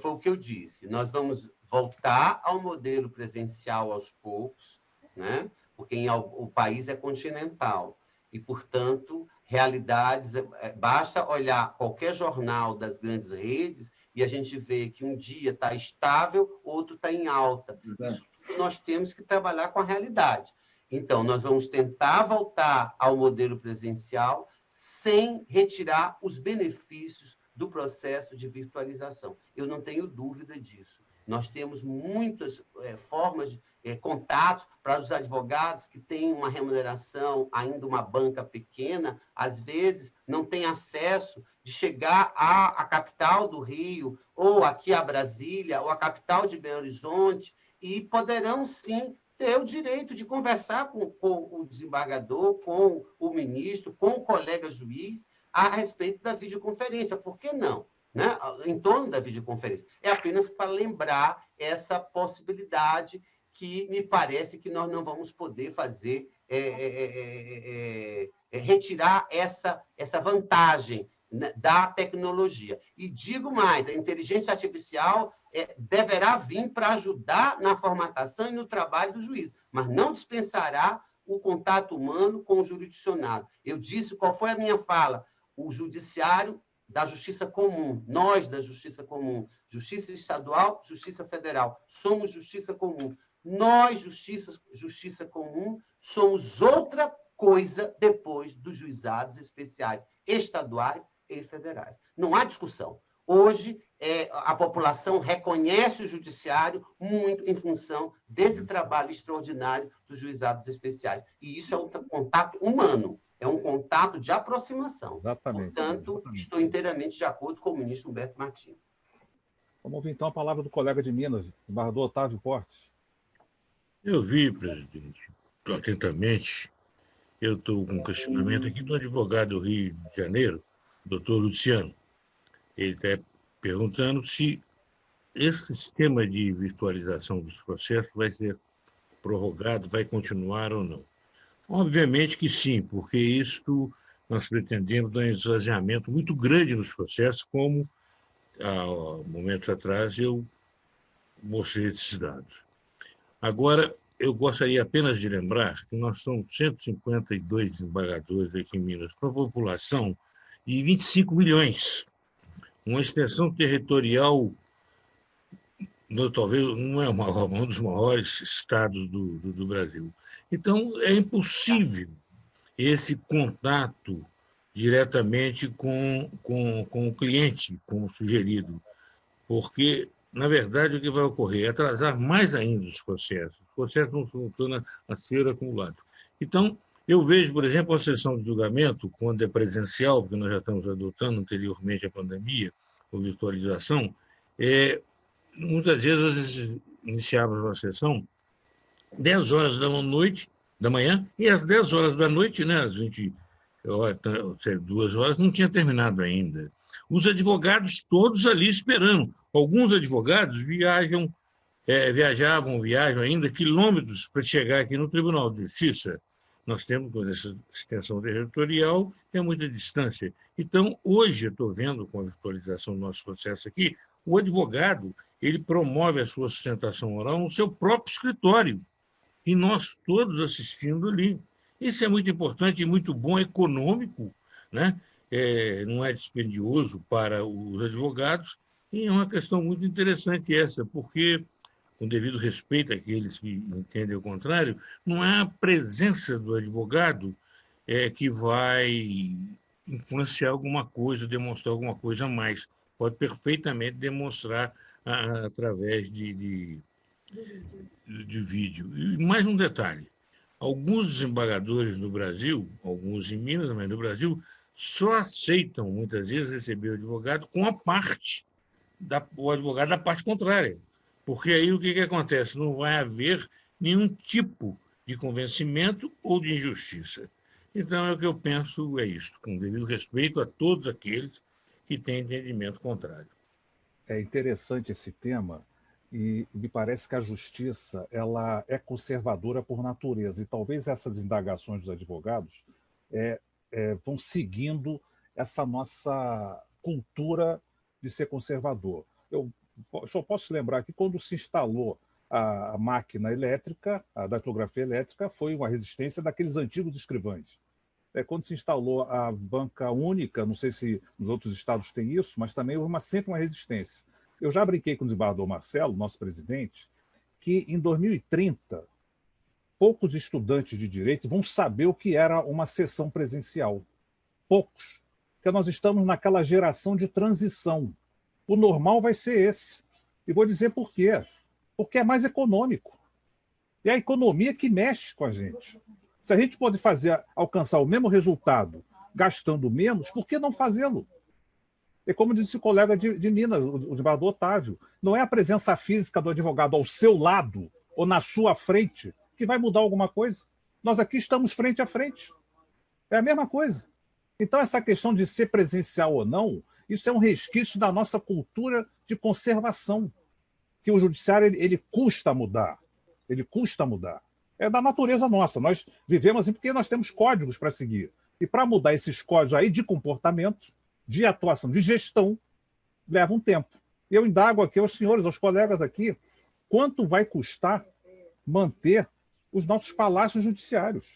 Foi o que eu disse. Nós vamos voltar ao modelo presencial aos poucos, né? Porque o país é continental e, portanto, realidades... Basta olhar qualquer jornal das grandes redes e a gente vê que um dia está estável, outro está em alta. Isso tudo nós temos que trabalhar com a realidade. Então, nós vamos tentar voltar ao modelo presencial sem retirar os benefícios do processo de virtualização. Eu não tenho dúvida disso. Nós temos muitas formas de contatos para os advogados que têm uma remuneração, ainda uma banca pequena, às vezes não têm acesso de chegar à capital do Rio, ou aqui a Brasília, ou a capital de Belo Horizonte, e poderão, sim, ter o direito de conversar com o desembargador, com o ministro, com o colega juiz, a respeito da videoconferência. Por que não? Né? Em torno da videoconferência. É apenas para lembrar essa possibilidade que me parece que nós não vamos poder fazer, retirar essa vantagem, né, da tecnologia. E digo mais, a inteligência artificial deverá vir para ajudar na formatação e no trabalho do juiz, mas não dispensará o contato humano com o jurisdicionado. Eu disse, qual foi a minha fala? O judiciário da justiça comum, nós da justiça comum, justiça estadual, justiça federal, somos justiça comum. Nós, justiça comum, somos outra coisa depois dos juizados especiais estaduais e federais. Não há discussão. Hoje, a população reconhece o judiciário muito em função desse trabalho extraordinário dos juizados especiais. E isso é um contato humano, é um contato de aproximação. Exatamente. Portanto, estou inteiramente de acordo com o ministro Humberto Martins. Vamos ouvir, então, a palavra do colega de Minas, o desembargador Otávio Portes. Eu vi, presidente, atentamente. Eu estou com um questionamento aqui do advogado do Rio de Janeiro, doutor Luciano. Ele está perguntando se esse sistema de virtualização dos processos vai ser prorrogado, vai continuar ou não. Obviamente que sim, porque isso nós pretendemos dar um esvaziamento muito grande nos processos, como há momentos atrás eu mostrei esses dados. Agora, eu gostaria apenas de lembrar que nós somos 152 desembargadores aqui em Minas, para uma população de 25 milhões, uma extensão territorial, talvez não é um dos maiores estados do Brasil. Então, é impossível esse contato diretamente com o cliente, como sugerido, porque, na verdade, o que vai ocorrer é atrasar mais ainda os processos. Os processos não funcionam a ser acumulados. Então, eu vejo, por exemplo, a sessão de julgamento, quando é presencial, porque nós já estamos adotando anteriormente a pandemia, ou virtualização, muitas vezes iniciávamos uma sessão 10 horas da manhã, e às 10 horas da noite, né, às 22 horas, não tinha terminado ainda. Os advogados todos ali esperando. Alguns advogados viajam ainda quilômetros para chegar aqui no Tribunal de Justiça. Nós temos essa extensão territorial, é muita distância. Então, hoje, eu estou vendo com a virtualização do nosso processo aqui, o advogado ele promove a sua sustentação oral no seu próprio escritório, e nós todos assistindo ali. Isso é muito importante e muito bom, econômico, né? Não é dispendioso para os advogados, e é uma questão muito interessante essa, porque, com devido respeito àqueles que entendem o contrário, não é a presença do advogado que vai influenciar alguma coisa, demonstrar alguma coisa a mais. Pode perfeitamente demonstrar através de vídeo. E mais um detalhe, alguns desembargadores no Brasil, alguns em Minas, mas no Brasil, só aceitam, muitas vezes, receber o advogado com o advogado da parte contrária. Porque aí o que acontece? Não vai haver nenhum tipo de convencimento ou de injustiça. Então, o que eu penso é isso, com devido respeito a todos aqueles que têm entendimento contrário. É interessante esse tema, e me parece que a justiça ela é conservadora por natureza, e talvez essas indagações dos advogados vão seguindo essa nossa cultura de ser conservador. Eu só posso lembrar que quando se instalou a máquina elétrica, a datilografia elétrica, foi uma resistência daqueles antigos escrivães. Quando se instalou a banca única, não sei se nos outros estados tem isso, mas também houve sempre uma resistência. Eu já brinquei com o desembargador Marcelo, nosso presidente, que em 2030, poucos estudantes de direito vão saber o que era uma sessão presencial. Poucos. Porque nós estamos naquela geração de transição. O normal vai ser esse. E vou dizer por quê. Porque é mais econômico. E a economia que mexe com a gente. Se a gente pode alcançar o mesmo resultado gastando menos, por que não fazê-lo? É como disse o colega de Minas, o desembargador Otávio, não é a presença física do advogado ao seu lado ou na sua frente que vai mudar alguma coisa. Nós aqui estamos frente a frente. É a mesma coisa. Então, essa questão de ser presencial ou não, isso é um resquício da nossa cultura de conservação, que o judiciário ele custa mudar. Ele custa mudar. É da natureza nossa. Nós vivemos assim porque nós temos códigos para seguir. E para mudar esses códigos aí de comportamento, de atuação, de gestão, leva um tempo. Eu indago aqui aos senhores, aos colegas aqui, quanto vai custar manter os nossos palácios judiciários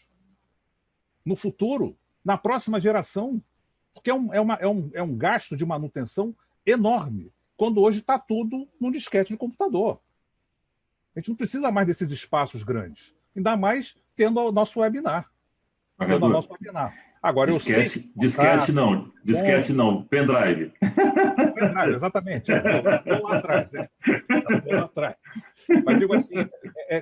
no futuro, na próxima geração, porque é um gasto de manutenção enorme, quando hoje está tudo num disquete de computador. A gente não precisa mais desses espaços grandes, ainda mais tendo o nosso webinar. Agora, disquete não, pendrive. Pendrive, exatamente. Estou lá atrás, né? Estou lá atrás. Mas digo assim,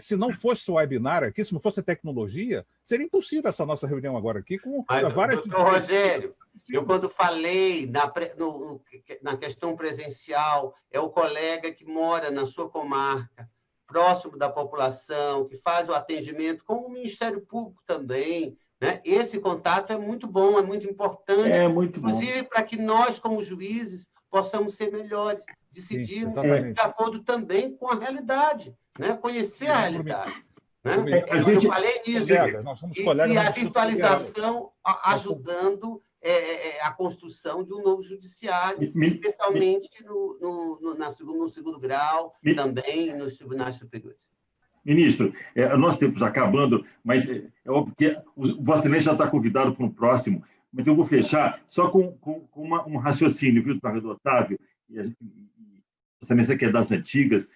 se não fosse o webinar aqui, se não fosse a tecnologia, seria impossível essa nossa reunião agora aqui com várias... Doutor Rogério, eu quando falei na questão presencial, é o colega que mora na sua comarca, próximo da população, que faz o atendimento, como o Ministério Público também, né? Esse contato é muito bom, é muito importante, inclusive para que nós, como juízes, possamos ser melhores, decidirmos de acordo também com a realidade, né? Conhecer a realidade. Né? Eu falei nisso, e a virtualização ajudando a construção de um novo judiciário, especialmente no segundo grau, também nos tribunais superiores. Ministro, o nosso tempo já acabando, mas é óbvio que o Vossa Excelência já está convidado para um próximo, mas eu vou fechar só com um raciocínio, viu, desembargador Otávio? E Vossa Excelência, que é das antigas,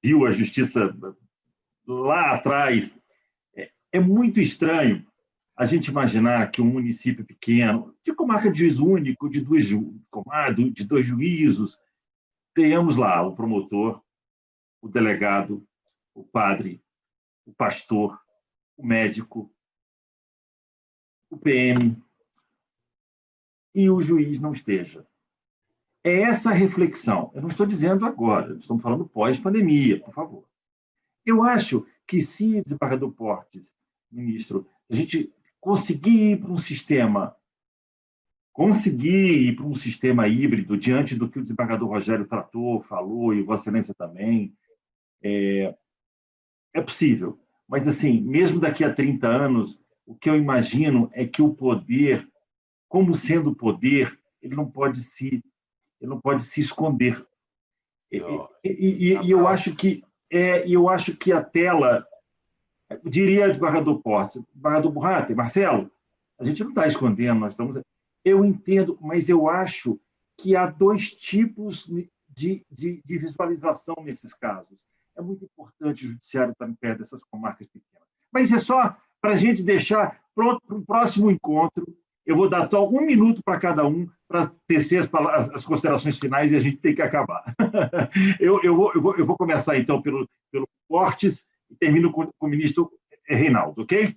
viu a justiça lá atrás. É muito estranho a gente imaginar que um município pequeno, de comarca de juiz único, de dois juízos, tenhamos lá o promotor, o delegado, o padre, o pastor, o médico, o PM, e o juiz não esteja. É essa a reflexão. Eu não estou dizendo agora, estamos falando pós-pandemia, por favor. Eu acho que se, desembargador Portes, ministro, a gente conseguir ir para um sistema híbrido, diante do que o desembargador Rogério tratou, falou, e Vossa Excelência também, é possível. Mas, assim, mesmo daqui a 30 anos, o que eu imagino é que o poder, como sendo poder, ele não pode se esconder. E eu acho que a tela, diria o desembargador Portes, desembargador Burrati, Marcelo, a gente não está escondendo, nós estamos... Eu entendo, mas eu acho que há dois tipos de visualização nesses casos. É muito importante o judiciário estar perto dessas comarcas pequenas. Mas é só para a gente deixar pronto para o próximo encontro. Eu vou dar só 1 minuto para cada um para tecer as considerações finais e a gente tem que acabar. Eu vou começar, então, pelo Portes e termino com o ministro Reinaldo, ok?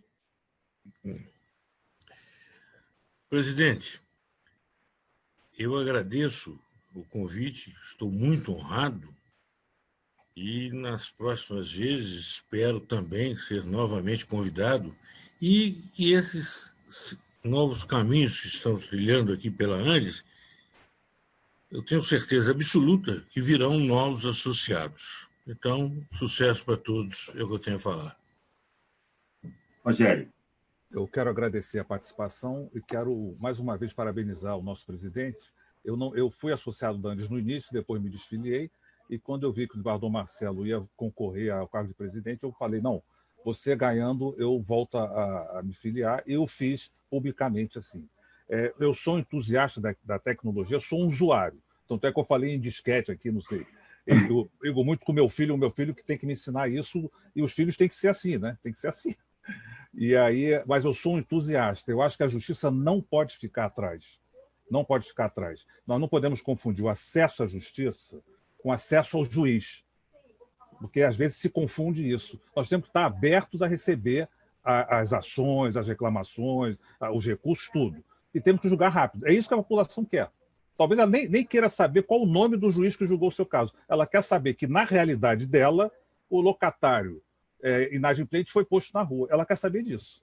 Presidente, eu agradeço o convite, estou muito honrado e nas próximas vezes espero também ser novamente convidado e que esses novos caminhos que estamos trilhando aqui pela Andes, eu tenho certeza absoluta que virão novos associados. Então, sucesso para todos, é o que eu tenho a falar. Rogério. Eu quero agradecer a participação e quero, mais uma vez, parabenizar o nosso presidente. Eu fui associado da Andes no início, depois me desfiliei, e quando eu vi que o desembargador Marcelo ia concorrer ao cargo de presidente, eu falei, não, você ganhando, eu volto a me filiar, e eu fiz publicamente assim. Eu sou entusiasta da tecnologia, eu sou um usuário, tanto é que eu falei em disquete aqui, não sei. Eu brigo muito com o meu filho que tem que me ensinar isso, e os filhos têm que ser assim, né? Tem que ser assim. E aí, mas eu sou um entusiasta. Eu acho que a justiça não pode ficar atrás. Não pode ficar atrás. Nós não podemos confundir o acesso à justiça com acesso ao juiz, porque às vezes se confunde isso. Nós temos que estar abertos a receber as ações, as reclamações, os recursos, tudo. E temos que julgar rápido. É isso que a população quer. Talvez ela nem queira saber qual o nome do juiz que julgou o seu caso. Ela quer saber que, na realidade dela, o locatário inadimplente foi posto na rua. Ela quer saber disso.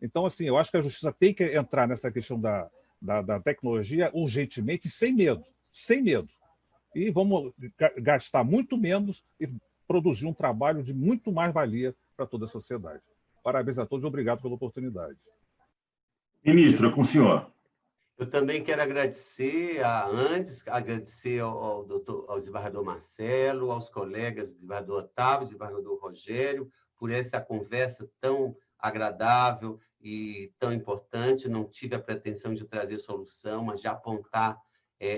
Então, assim, eu acho que a justiça tem que entrar nessa questão da tecnologia urgentemente, sem medo. Sem medo. E vamos gastar muito menos e produzir um trabalho de muito mais valia para toda a sociedade. Parabéns a todos e obrigado pela oportunidade. Ministro, é com o senhor. Eu também quero agradecer a Andes, agradecer ao desembargador Marcelo, aos colegas do desembargador Otávio, do desembargador Rogério, por essa conversa tão agradável e tão importante. Não tive a pretensão de trazer solução, mas de apontar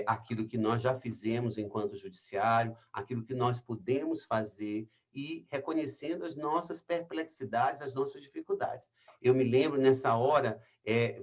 aquilo que nós já fizemos enquanto judiciário, aquilo que nós podemos fazer e reconhecendo as nossas perplexidades, as nossas dificuldades. Eu me lembro nessa hora,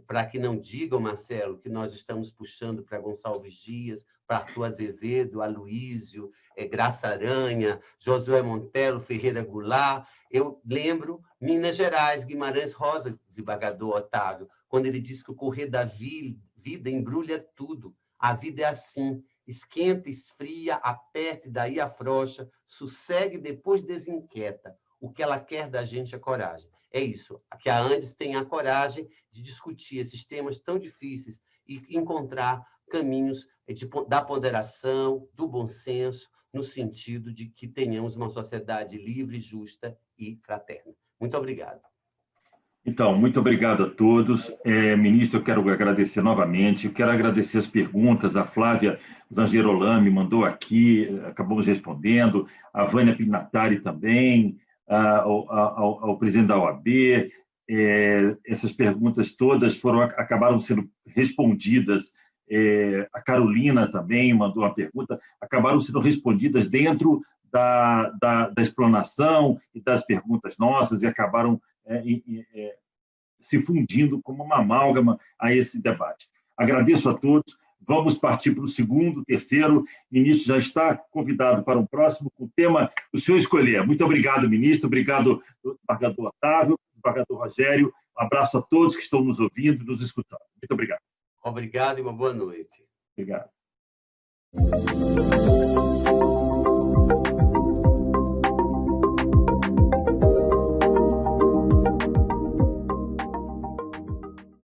para que não digam, Marcelo, que nós estamos puxando para Gonçalves Dias, para Arthur Azevedo, Aloísio, Graça Aranha, Josué Montelo, Ferreira Goulart. Eu lembro Minas Gerais, Guimarães Rosa, desembargador Otávio, quando ele disse que o correr da vida embrulha tudo. A vida é assim, esquenta, esfria, aperta e daí afrouxa, sossegue e depois desinquieta. O que ela quer da gente é coragem. É isso, que a Andes tenha a coragem de discutir esses temas tão difíceis e encontrar caminhos da ponderação, do bom senso, no sentido de que tenhamos uma sociedade livre, justa e fraterna. Muito obrigado. Então, muito obrigado a todos. Ministro, eu quero agradecer novamente, eu quero agradecer as perguntas, a Flávia Zangerolami mandou aqui, acabamos respondendo, a Vânia Pinatari também, ao presidente da OAB. Essas perguntas todas acabaram sendo respondidas. A Carolina também mandou uma pergunta, acabaram sendo respondidas dentro da explanação e das perguntas nossas e acabaram se fundindo como uma amálgama a esse debate. Agradeço a todos. Vamos partir para o segundo, terceiro. O ministro já está convidado para um próximo, com o tema que o senhor escolher. Muito obrigado, ministro. Obrigado, desembargador Otávio, desembargador Rogério. Um abraço a todos que estão nos ouvindo e nos escutando. Muito obrigado. Obrigado e uma boa noite. Obrigado.